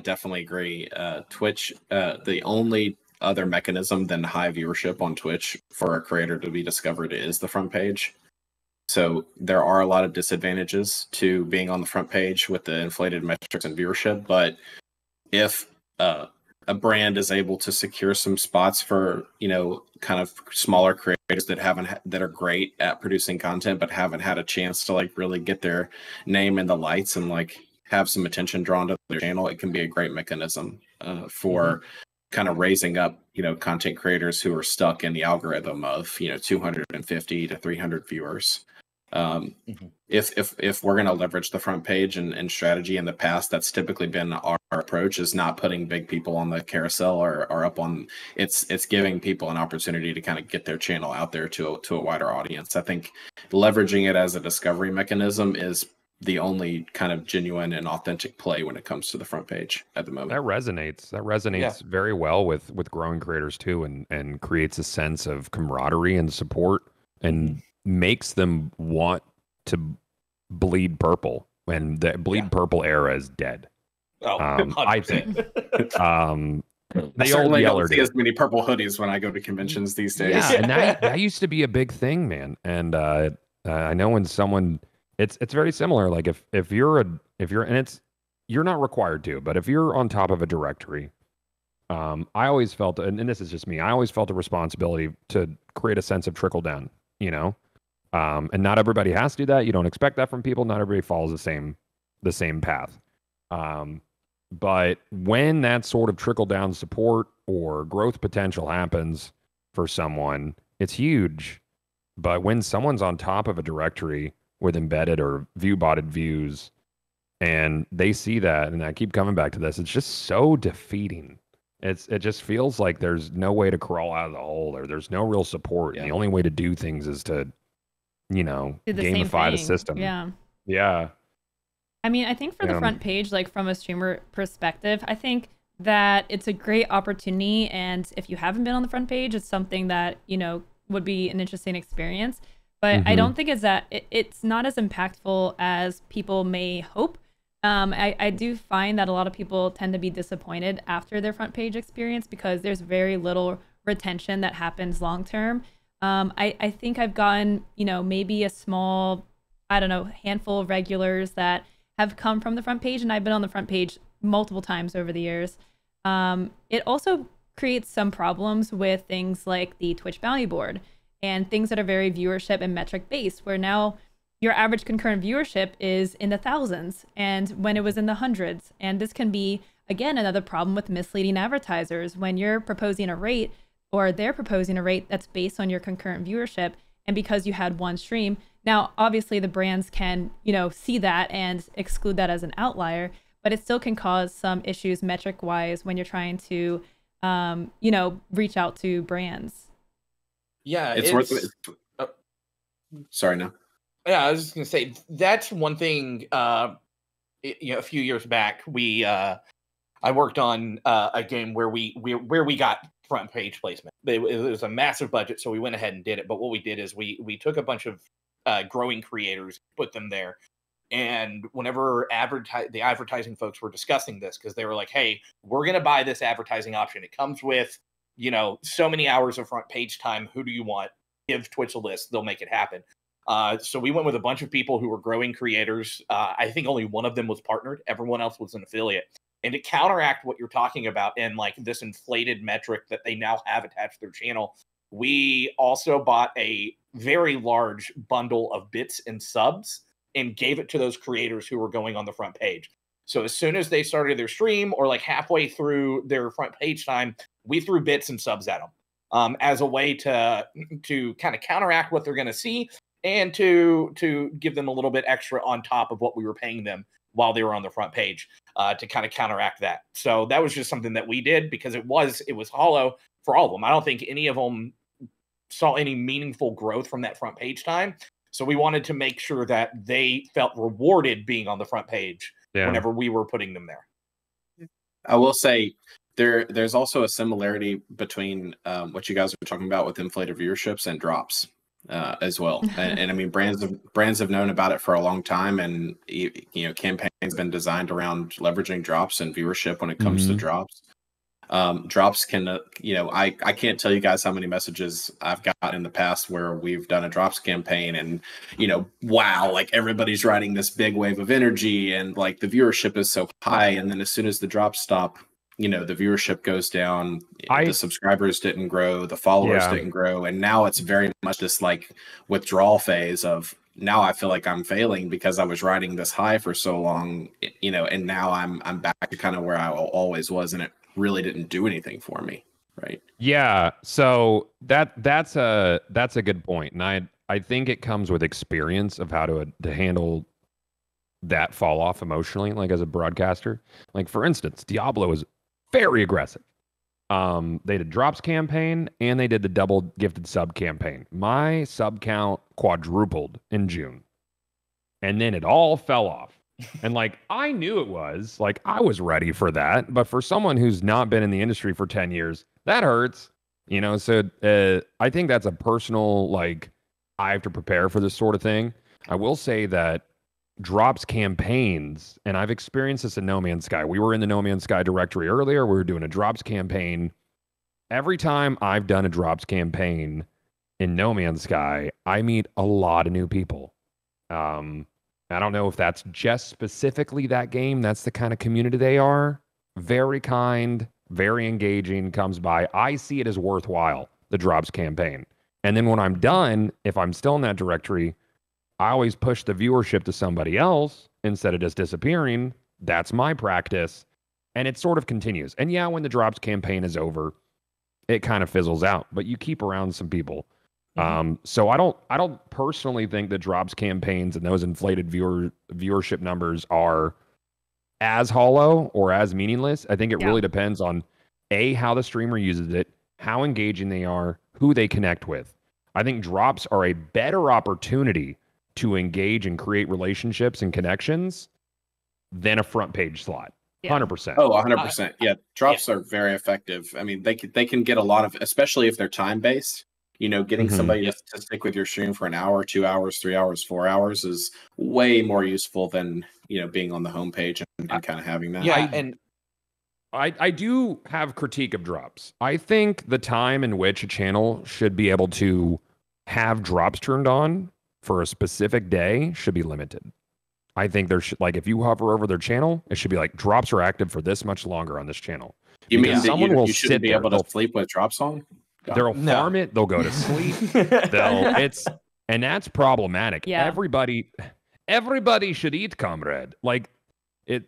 definitely agree. Twitch, the only other mechanism than high viewership on Twitch for a creator to be discovered is the front page. So there are a lot of disadvantages to being on the front page with the inflated metrics and viewership. But if a brand is able to secure some spots for, kind of smaller creators that are great at producing content, but haven't had a chance to like really get their name in the lights and like have some attention drawn to their channel, it can be a great mechanism for kind of raising up, content creators who are stuck in the algorithm of, 250 to 300 viewers. If we're going to leverage the front page and strategy in the past, that's typically been our approach, is not putting big people on the carousel or up on, it's giving people an opportunity to kind of get their channel out there to a wider audience. I think leveraging it as a discovery mechanism is the only kind of genuine and authentic play when it comes to the front page at the moment. That resonates very well with growing creators too, and creates a sense of camaraderie and support, and makes them want to bleed purple when the bleed purple era is dead. I think. They only don't see as many purple hoodies when I go to conventions these days. Yeah, and that used to be a big thing, man. And I know when someone, it's very similar. Like if you're not required to, but if you're on top of a directory, I always felt, and this is just me, I always felt a responsibility to create a sense of trickle down, and not everybody has to do that. You don't expect that from people. Not everybody follows the same path. But when that sort of trickle down support or growth potential happens for someone, it's huge. But when someone's on top of a directory with embedded or view botted views, and they see that, and I keep coming back to this, it's just so defeating. It just feels like there's no way to crawl out of the hole, or there's no real support. Yeah. And the only way to do things is to, gamify the system. Yeah. I mean, I think for the front page, like from a streamer perspective, I think that it's a great opportunity. And if you haven't been on the front page, it's something that, would be an interesting experience. but I don't think it's not as impactful as people may hope. I do find that a lot of people tend to be disappointed after their front page experience because there's very little retention that happens long term. I think I've gotten, maybe a small, I don't know, handful of regulars that have come from the front page, and I've been on the front page multiple times over the years. It also creates some problems with things like the Twitch bounty board and things that are very viewership and metric based, where now your average concurrent viewership is in the thousands and when it was in the hundreds. And this can be, again, another problem with misleading advertisers when you're proposing a rate or they're proposing a rate that's based on your concurrent viewership. And because you had one stream, now obviously the brands can, see that and exclude that as an outlier, but it still can cause some issues metric wise when you're trying to, reach out to brands. Yeah, it's worth it. Sorry, no. Yeah, I was just gonna say that's one thing. A few years back, I worked on a game where we got front page placement. It was a massive budget, so we went ahead and did it. But what we did is we took a bunch of growing creators, put them there, and whenever the advertising folks were discussing this, because they were like, "Hey, we're gonna buy this advertising option. It comes with so many hours of front page time. Who do you want? Give Twitch a list. They'll make it happen." So we went with a bunch of people who were growing creators. I think only one of them was partnered. Everyone else was an affiliate. And to counteract what you're talking about and like this inflated metric that they now have attached to their channel, we also bought a very large bundle of bits and subs and gave it to those creators who were going on the front page. So as soon as they started their stream or like halfway through their front page time, we threw bits and subs at them as a way to kind of counteract what they're going to see and to give them a little bit extra on top of what we were paying them while they were on the front page to kind of counteract that. So that was just something that we did because it was hollow for all of them. I don't think any of them saw any meaningful growth from that front page time. So we wanted to make sure that they felt rewarded being on the front page whenever we were putting them there. I will say there's also a similarity between what you guys are talking about with inflated viewerships and drops as well. And I mean, brands have known about it for a long time, and campaigns been designed around leveraging drops and viewership when it comes to drops. Drops can, I can't tell you guys how many messages I've gotten in the past where we've done a drops campaign and, wow, like everybody's riding this big wave of energy and like the viewership is so high. And then as soon as the drops stop, the viewership goes down, the subscribers didn't grow, the followers didn't grow. And now it's very much this like withdrawal phase of now I feel like I'm failing because I was riding this high for so long, and now I'm back to kind of where I always was. And it really didn't do anything for me. Right. Yeah. So that's a good point. And I think it comes with experience of how to handle that fall off emotionally, like as a broadcaster. Like for instance, Diablo is very aggressive. They did drops campaign and they did the double gifted sub campaign. My sub count quadrupled in June. And then it all fell off. And like, I knew it was like, I was ready for that. But for someone who's not been in the industry for 10 years, that hurts, So I think that's a personal, like, I have to prepare for this sort of thing. I will say that drops campaigns, and I've experienced this in No Man's Sky. We were in the No Man's Sky directory earlier. We were doing a drops campaign. Every time I've done a drops campaign in No Man's Sky, I meet a lot of new people. I don't know if that's just specifically that game. That's the kind of community they are. Very kind, very engaging, comes by. I see it as worthwhile, the drops campaign. And then when I'm done, if I'm still in that directory, I always push the viewership to somebody else instead of just disappearing. That's my practice. And it sort of continues. And yeah, when the drops campaign is over, it kind of fizzles out, but you keep around some people. So I don't personally think that drops campaigns and those inflated viewership numbers are as hollow or as meaningless. I think it really depends on how the streamer uses it, how engaging they are, who they connect with. I think drops are a better opportunity to engage and create relationships and connections than a front page slot. 100%. Oh, 100%. Yeah, drops are very effective. I mean, they can get a lot of, especially if they're time based. Getting somebody to stick with your stream for an hour, 2 hours, 3 hours, 4 hours is way more useful than being on the homepage and kind of having that. Yeah, and I do have critique of drops. I think the time in which a channel should be able to have drops turned on for a specific day should be limited. I think there should, like, if you hover over their channel, it should be like drops are active for this much longer on this channel. You mean that someone will you shouldn't be able to sleep with drops on? They'll farm it. They'll go to sleep. And that's problematic. Yeah. Everybody should eat, comrade. Like,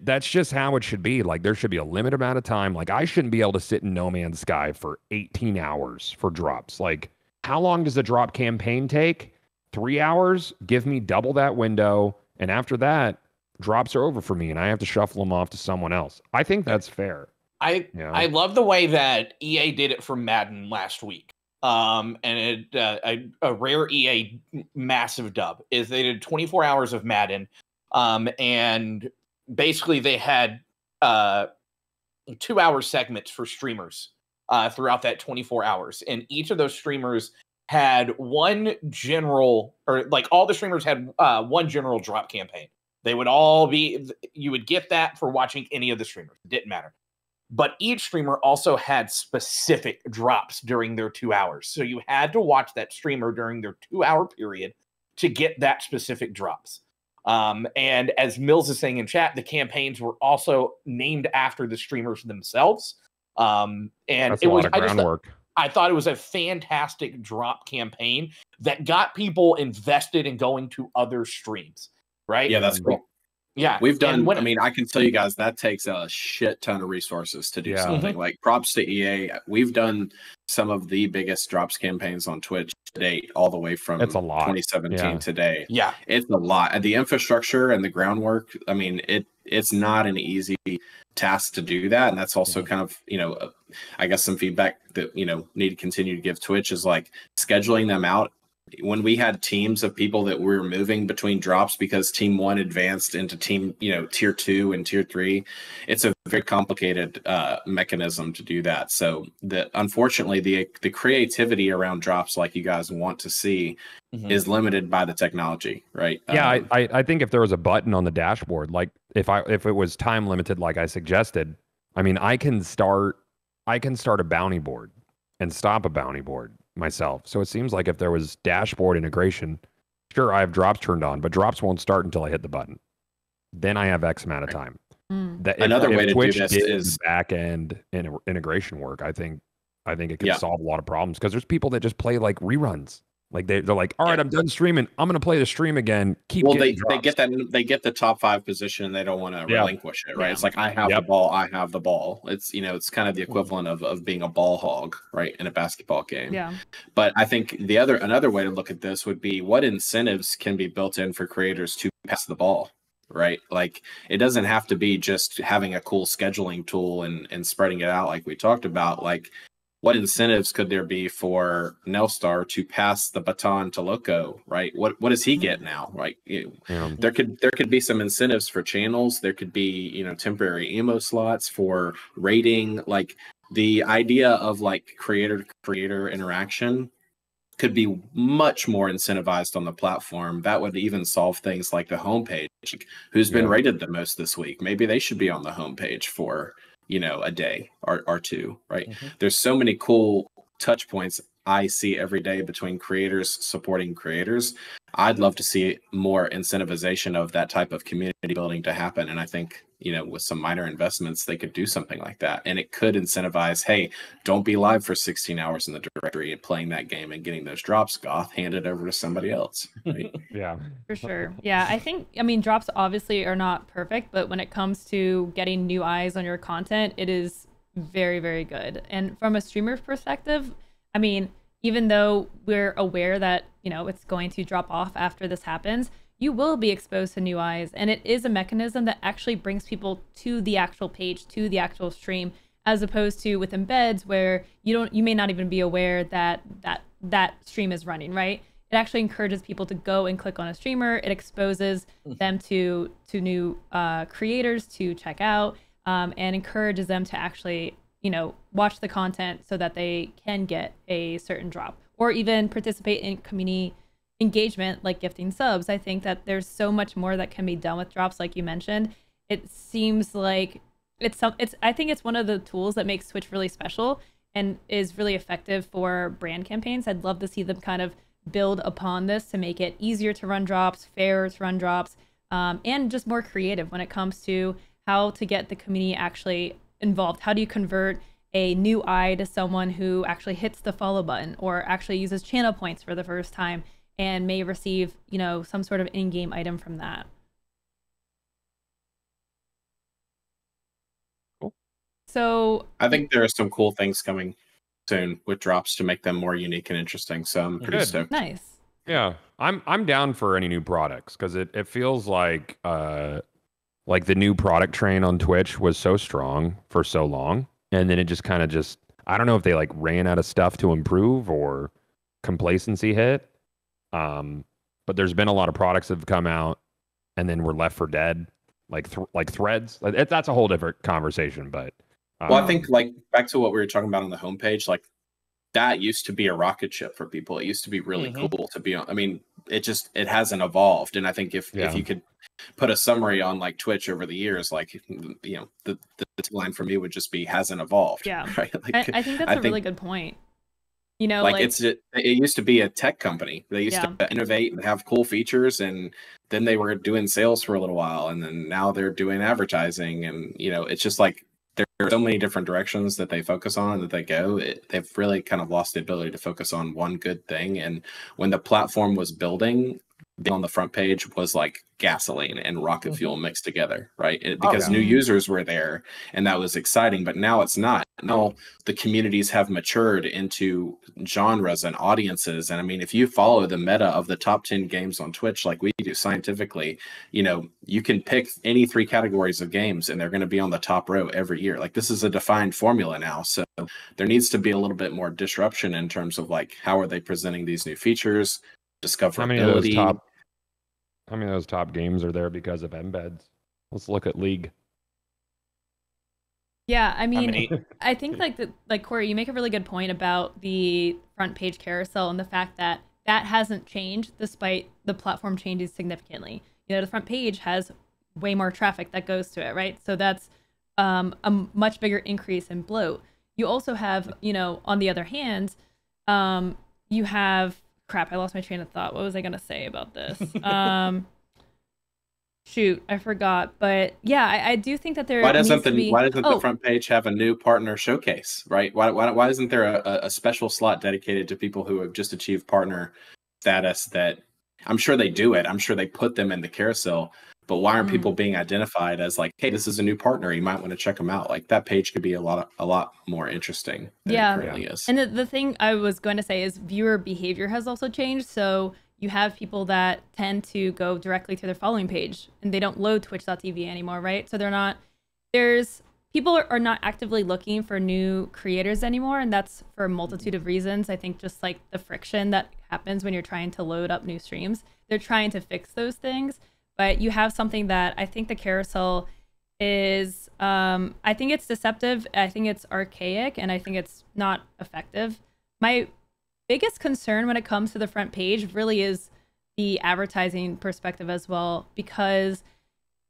that's just how it should be. Like, there should be a limited amount of time. Like, I shouldn't be able to sit in No Man's Sky for 18 hours for drops. Like, how long does a drop campaign take? 3 hours? Give me double that window. And after that, drops are over for me, and I have to shuffle them off to someone else. I think that's fair. I love the way that EA did it for Madden last week. And a rare EA massive dub is they did 24 hours of Madden. And basically they had 2-hour segments for streamers throughout that 24 hours. And each of those streamers had one general, or like all the streamers had one general drop campaign. They would all be, you would get that for watching any of the streamers. It didn't matter. But each streamer also had specific drops during their 2 hours. So you had to watch that streamer during their 2-hour period to get that specific drops. And as Mills is saying in chat, the campaigns were also named after the streamers themselves. And that's a lot of groundwork. I thought it was a fantastic drop campaign that got people invested in going to other streams, right? Yeah, that's cool. Yeah, we've done. I mean, I can tell you guys that takes a shit ton of resources to do something. Like, props to EA. We've done some of the biggest drops campaigns on Twitch to date, all the way from 2017 today. Yeah, it's a lot. And the infrastructure and the groundwork. I mean, it's not an easy task to do that, and that's also kind of I guess some feedback that need to continue to give Twitch is like scheduling them out. When we had teams of people that we were moving between drops because team 1 advanced into team, tier 2 and tier 3, it's a very complicated mechanism to do that. So unfortunately, the creativity around drops, like you guys want to see, is limited by the technology, right? Yeah, I think if there was a button on the dashboard, like if it was time limited, like I suggested, I mean, I can start a bounty board and stop a bounty board myself. So it seems like if there was dashboard integration, sure, I have drops turned on, but drops won't start until I hit the button. Then I have X amount of time. Another way to Twitch do this is back end integration work. I think it could solve a lot of problems, because there's people that just play like reruns. Like they're like, all right, I'm done streaming. I'm going to play the stream again. They get the top 5 position, and they don't want to relinquish it, right? It's like, I have the ball. I have the ball. It's it's kind of the equivalent of being a ball hog, right, in a basketball game. Yeah. But I think another way to look at this would be, what incentives can be built in for creators to pass the ball, right? Like, it doesn't have to be just having a cool scheduling tool and spreading it out like we talked about. Like, what incentives could there be for Nelstar to pass the baton to Loco, right? What does he get now, right? There could be some incentives for channels. There could be temporary emo slots for rating. Like, the idea of like creator to creator interaction could be much more incentivized on the platform. That would even solve things like the homepage. Who's been rated the most this week? Maybe they should be on the homepage for a day or two, right? There's so many cool touch points I see every day between creators supporting creators. I'd love to see more incentivization of that type of community building to happen. And I think, with some minor investments, they could do something like that. And it could incentivize, hey, don't be live for 16 hours in the directory and playing that game and getting those drops, Goth, hand it over to somebody else. Right? Yeah. For sure. Yeah, I mean, drops obviously are not perfect, but when it comes to getting new eyes on your content, it is very, very good. And from a streamer's perspective, I mean, even though we're aware that, it's going to drop off after this happens, you will be exposed to new eyes. And it is a mechanism that actually brings people to the actual page, to the actual stream, as opposed to with embeds where you may not even be aware that stream is running, right? It actually encourages people to go and click on a streamer. It exposes them to new creators to check out, and encourages them to actually, watch the content so that they can get a certain drop or even participate in community engagement like gifting subs. I think that there's so much more that can be done with drops, like you mentioned. It seems like I think it's one of the tools that makes Twitch really special and is really effective for brand campaigns. I'd love to see them kind of build upon this to make it easier to run drops, fairer to run drops, and just more creative when it comes to how to get the community actually involved. How do you convert a new eye to someone who actually hits the follow button or actually uses channel points for the first time and may receive, you know, some sort of in-game item from that? Cool. So I think there are some cool things coming soon with drops to make them more unique and interesting. So I'm pretty stoked. Nice. Yeah, I'm down for any new products because it feels like the new product train on Twitch was so strong for so long, and then it just kind of I don't know if they like ran out of stuff to improve or complacency hit. But there's been a lot of products that have come out and then were left for dead, like threads. That's a whole different conversation. But well, I think like back to what we were talking about on the homepage, like that used to be a rocket ship for people. It used to be really cool to be on. I mean, it hasn't evolved. And I think if you could put a summary on like Twitch over the years, like, you know, the line from me would just be hasn't evolved. Yeah. Right? Like, I think that's a really good point. You know, like it used to be a tech company. They used to innovate and have cool features, and then they were doing sales for a little while, and then now they're doing advertising, and you know, it's just like there are so many different directions that they focus on that they go. They've really kind of lost the ability to focus on one good thing. And when the platform was building, on the front page was like gasoline and rocket fuel mixed together, right? Because new users were there and that was exciting, but now it's not. Now the communities have matured into genres and audiences. And I mean, if you follow the meta of the top 10 games on Twitch, like we do scientifically, you know, you can pick any 3 categories of games and they're going to be on the top row every year. Like this is a defined formula now. So there needs to be a little bit more disruption in terms of like, how are they presenting these new features? Discoverability. How many of those top games are there because of embeds? Let's look at League. Yeah, I mean, I think like Corey, you make a really good point about the front page carousel and the fact that that hasn't changed despite the platform changes significantly. You know, the front page has way more traffic that goes to it, right? So that's a much bigger increase in bloat. You also have, you know, on the other hand, you have crap, I lost my train of thought. What was I going to say about this? Shoot, I forgot. But yeah, I do think that there why doesn't the front page have a new partner showcase, right? Why isn't there a special slot dedicated to people who have just achieved partner status? That I'm sure they do it. I'm sure they put them in the carousel. But why aren't people being identified as like, hey, this is a new partner, you might want to check them out? Like that page could be a lot more interesting than it currently is. And the thing I was going to say is viewer behavior has also changed. So you have people that tend to go directly to their following page and they don't load twitch.tv anymore, right? So people are not actively looking for new creators anymore. And that's for a multitude of reasons. I think just like the friction that happens when you're trying to load up new streams, they're trying to fix those things. But you have something that I think the carousel is, I think it's deceptive, I think it's archaic, and I think it's not effective. My biggest concern when it comes to the front page really is the advertising perspective as well, because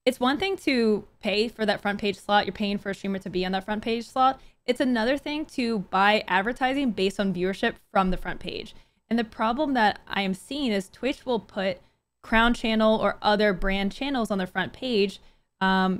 it's one thing to pay for that front page slot, you're paying for a streamer to be on that front page slot. It's another thing to buy advertising based on viewership from the front page. And the problem that I am seeing is Twitch will put Crown Channel or other brand channels on their front page. For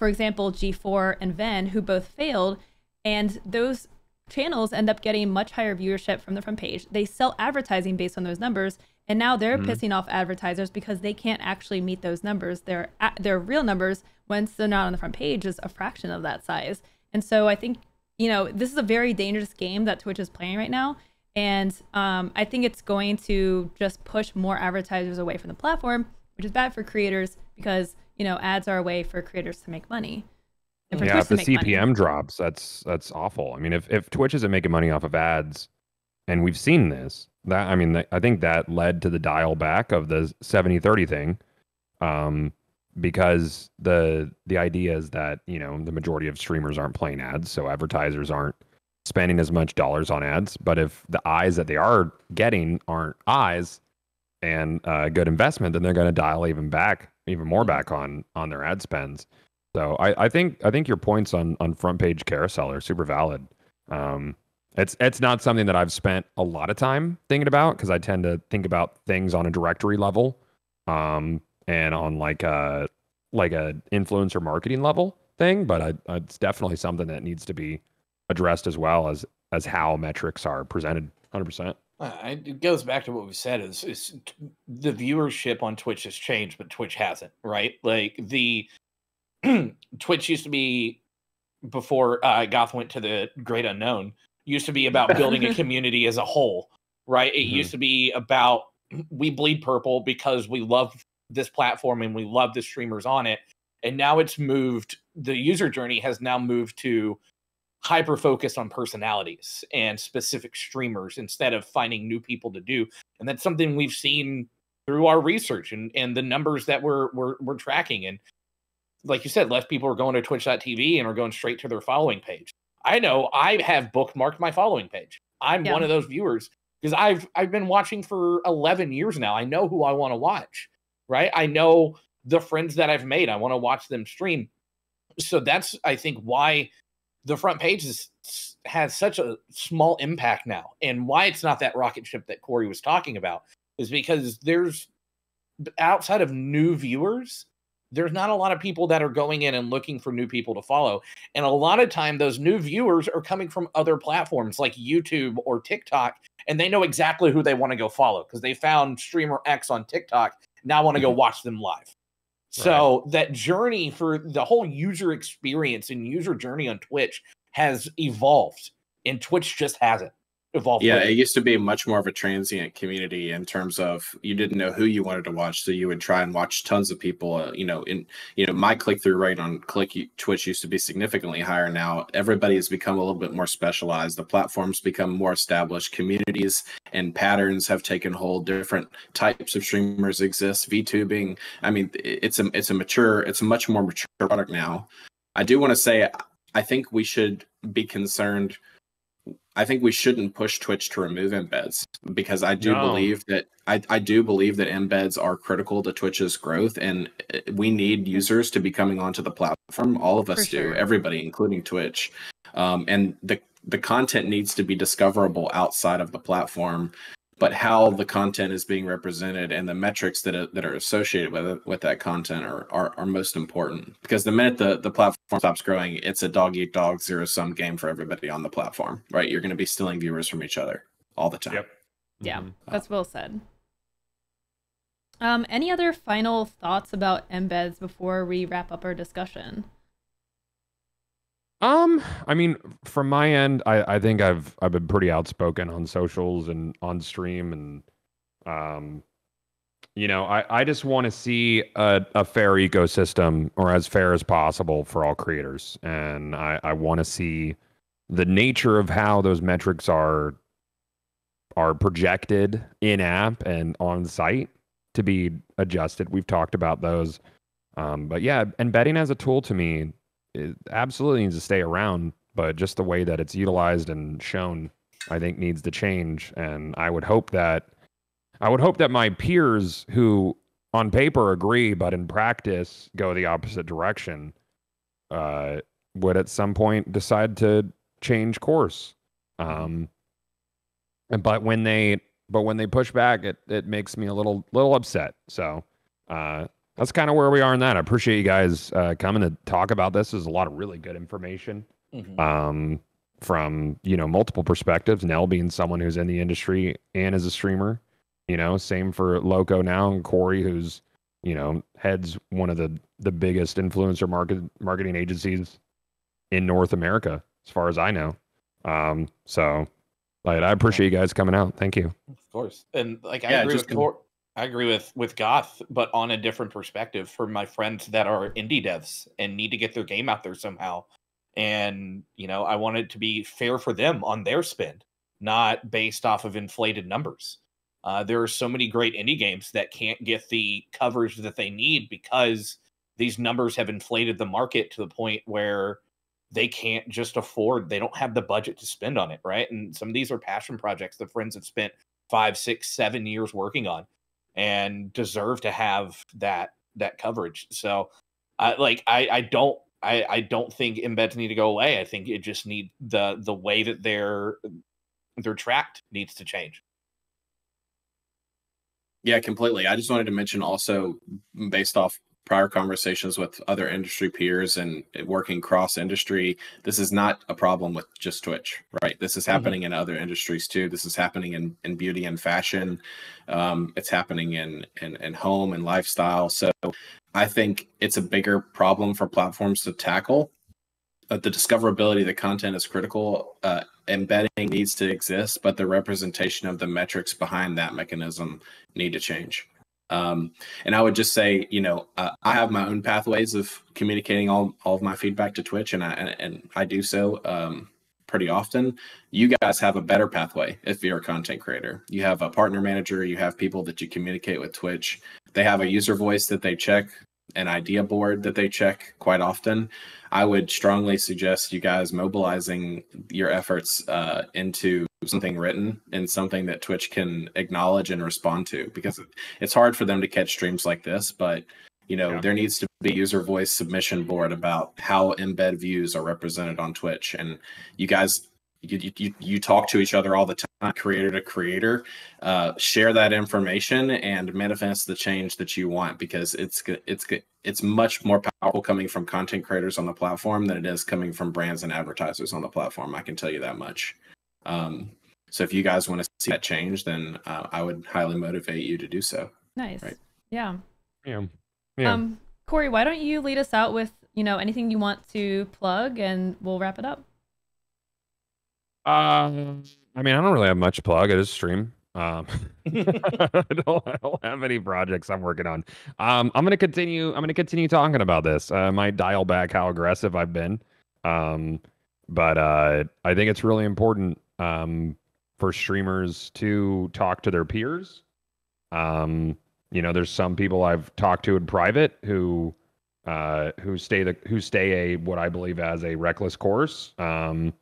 example, G4 and Ven, who both failed, and those channels end up getting much higher viewership from the front page. They sell advertising based on those numbers, and now they're pissing off advertisers because they can't actually meet those numbers. Their real numbers, once they're not on the front page, is a fraction of that size. And so I think, you know, this is a very dangerous game that Twitch is playing right now. And I think it's going to just push more advertisers away from the platform, which is bad for creators because, you know, ads are a way for creators to make money. And if the CPM drops, that's awful. I mean, if Twitch isn't making money off of ads, and we've seen this, I think that led to the dial back of the 70-30 thing, because the idea is that, you know, the majority of streamers aren't playing ads, so advertisers aren't spending as much dollars on ads. But if the eyes that they are getting aren't eyes and good investment, then they're going to dial even more back on their ad spends. So I think your points on front page carousel are super valid. It's not something that I've spent a lot of time thinking about, because I tend to think about things on a directory level, and on like a influencer marketing level thing. But it's definitely something that needs to be addressed as well as how metrics are presented. 100%. It goes back to what we said is the viewership on Twitch has changed, but Twitch hasn't, right? Like the Twitch used to be, before Goth went to the great unknown, used to be about building a community as a whole, right? It used to be about, we bleed purple because we love this platform and we love the streamers on it. And now it's moved, the user journey has now moved to hyper focus on personalities and specific streamers instead of finding new people to do. And that's something we've seen through our research and the numbers that we're tracking. And like you said, less people are going to twitch.tv and are going straight to their following page. I know I have bookmarked my following page. I'm one of those viewers because I've been watching for 11 years now. I know who I want to watch, right? I know the friends that I've made. I want to watch them stream. So that's, I think, why the front page has such a small impact now, and why it's not that rocket ship that Corey was talking about is because there's, outside of new viewers, there's not a lot of people that are going in and looking for new people to follow. And a lot of time those new viewers are coming from other platforms like YouTube or TikTok, and they know exactly who they want to go follow because they found streamer X on TikTok. Now want to go watch them live. So that journey for the whole user experience and user journey on Twitch has evolved, and Twitch just hasn't evolved. Yeah, it used to be much more of a transient community in terms of you didn't know who you wanted to watch, so you would try and watch tons of people. My click-through rate on Twitch used to be significantly higher. Now everybody has become a little bit more specialized. The platforms become more established. Communities and patterns have taken hold. Different types of streamers exist. VTubing. I mean, it's a much more mature product now. I do want to say, I think we should be concerned. I think we shouldn't push Twitch to remove embeds, because I do believe that embeds are critical to Twitch's growth, and we need users to be coming onto the platform. All of us do, everybody, including Twitch. And the content needs to be discoverable outside of the platform, but how the content is being represented and the metrics that are associated with that content are most important. Because the minute the platform stops growing, it's a dog eat dog, zero-sum game for everybody on the platform, right? You're going to be stealing viewers from each other all the time. Yep. Yeah, that's well said. Any other final thoughts about embeds before we wrap up our discussion? I mean, from my end, I think I've been pretty outspoken on socials and on stream, and I just want to see a fair ecosystem, or as fair as possible, for all creators. And I want to see the nature of how those metrics are projected in app and on site to be adjusted. We've talked about those. But yeah, embedding as a tool, to me, it absolutely needs to stay around, but just the way that it's utilized and shown, I think, needs to change. And I would hope that my peers who on paper agree, but in practice go the opposite direction, would at some point decide to change course. But when they push back, it makes me a little upset. So that's kind of where we are in that. I appreciate you guys coming to talk about this. There's a lot of really good information from multiple perspectives. Nell being someone who's in the industry and is a streamer. Same for Loco now, and Corey, who's heads one of the biggest influencer marketing agencies in North America, as far as I know. So I appreciate you guys coming out. Thank you. Of course. And I agree with Goth, but on a different perspective, for my friends that are indie devs and need to get their game out there somehow. And, I want it to be fair for them on their spend, not based off of inflated numbers. There are so many great indie games that can't get the coverage that they need because these numbers have inflated the market to the point where they can't just afford, they don't have the budget to spend on it, right? And some of these are passion projects that friends have spent 5, 6, 7 years working on and deserve to have that coverage. So I don't think embeds need to go away. I think it just need the way that they're tracked needs to change. Yeah, completely. I just wanted to mention also, based off prior conversations with other industry peers and working cross industry, this is not a problem with just Twitch, right? This is happening in other industries too. This is happening in beauty and fashion. It's happening in home and lifestyle. So I think it's a bigger problem for platforms to tackle. The discoverability of the content is critical. Embedding needs to exist, but the representation of the metrics behind that mechanism need to change. And I would just say, I have my own pathways of communicating all of my feedback to Twitch, and I do so pretty often. You guys have a better pathway if you're a content creator. You have a partner manager, you have people that you communicate with Twitch. They have a user voice that they check, an idea board that they check quite often. I would strongly suggest you guys mobilizing your efforts into something written and something that Twitch can acknowledge and respond to, because it's hard for them to catch streams like this, but there needs to be a user voice submission board about how embed views are represented on Twitch. And you guys, you talk to each other all the time, creator to creator, share that information and manifest the change that you want, because it's much more powerful coming from content creators on the platform than it is coming from brands and advertisers on the platform. I can tell you that much. So if you guys want to see that change, then I would highly motivate you to do so. Nice. Right? Yeah. Corey, why don't you lead us out with, anything you want to plug, and we'll wrap it up. I don't really have much to plug. I just stream. I don't have any projects I'm working on. I'm gonna continue talking about this. I might dial back how aggressive I've been. But I think it's really important for streamers to talk to their peers. There's some people I've talked to in private who stay what I believe as a reckless course. But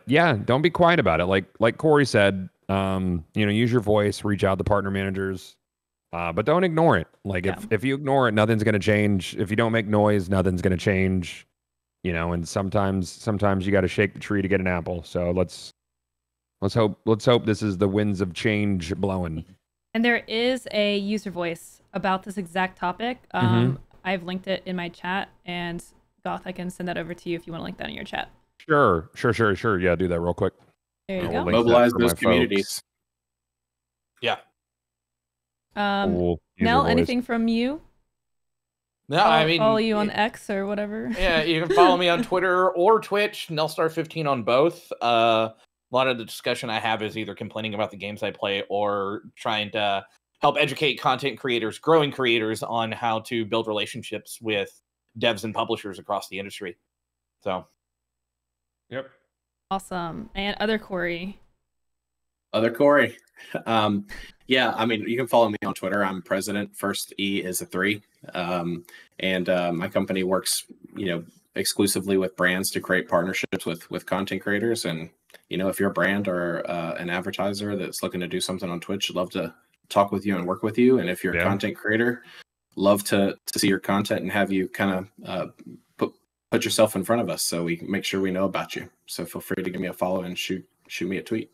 yeah, don't be quiet about it. Like Corey said, use your voice, reach out to partner managers, but don't ignore it. If you ignore it, nothing's going to change. If you don't make noise, nothing's going to change, and sometimes you got to shake the tree to get an apple. So let's hope this is the winds of change blowing. And there is a user voice about this exact topic. I've linked it in my chat, and Goth, I can send that over to you if you want to link that in your chat. Sure. Yeah, do that real quick. There you go. Mobilize those communities. Yeah. Cool. Nell, anything from you? No, follow you on X or whatever. Yeah, you can follow me on Twitter or Twitch, Nellstar15 on both. A lot of the discussion I have is either complaining about the games I play or trying to help educate content creators, growing creators, on how to build relationships with devs and publishers across the industry. So, yep. Awesome. And other Corey. Yeah, you can follow me on Twitter. I'm president. First E is a 3. And my company works, exclusively with brands to create partnerships with content creators. And, if you're a brand or an advertiser that's looking to do something on Twitch, I'd love to talk with you and work with you. And if you're a content creator, love to see your content and have you kind of put yourself in front of us so we can make sure we know about you. So feel free to give me a follow and shoot me a tweet.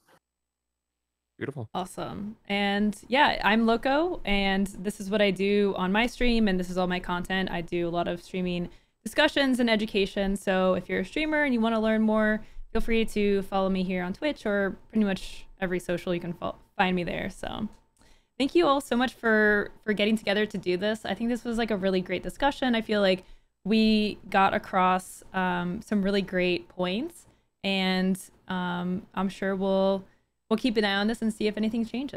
Beautiful. Awesome. And yeah, I'm Loco, and this is what I do on my stream, and this is all my content. I do a lot of streaming discussions and education. So if you're a streamer and you want to learn more, feel free to follow me here on Twitch or pretty much every social. You can find me there. So thank you all so much for getting together to do this. I think this was a really great discussion. I feel like we got across some really great points, and I'm sure we'll keep an eye on this and see if anything changes.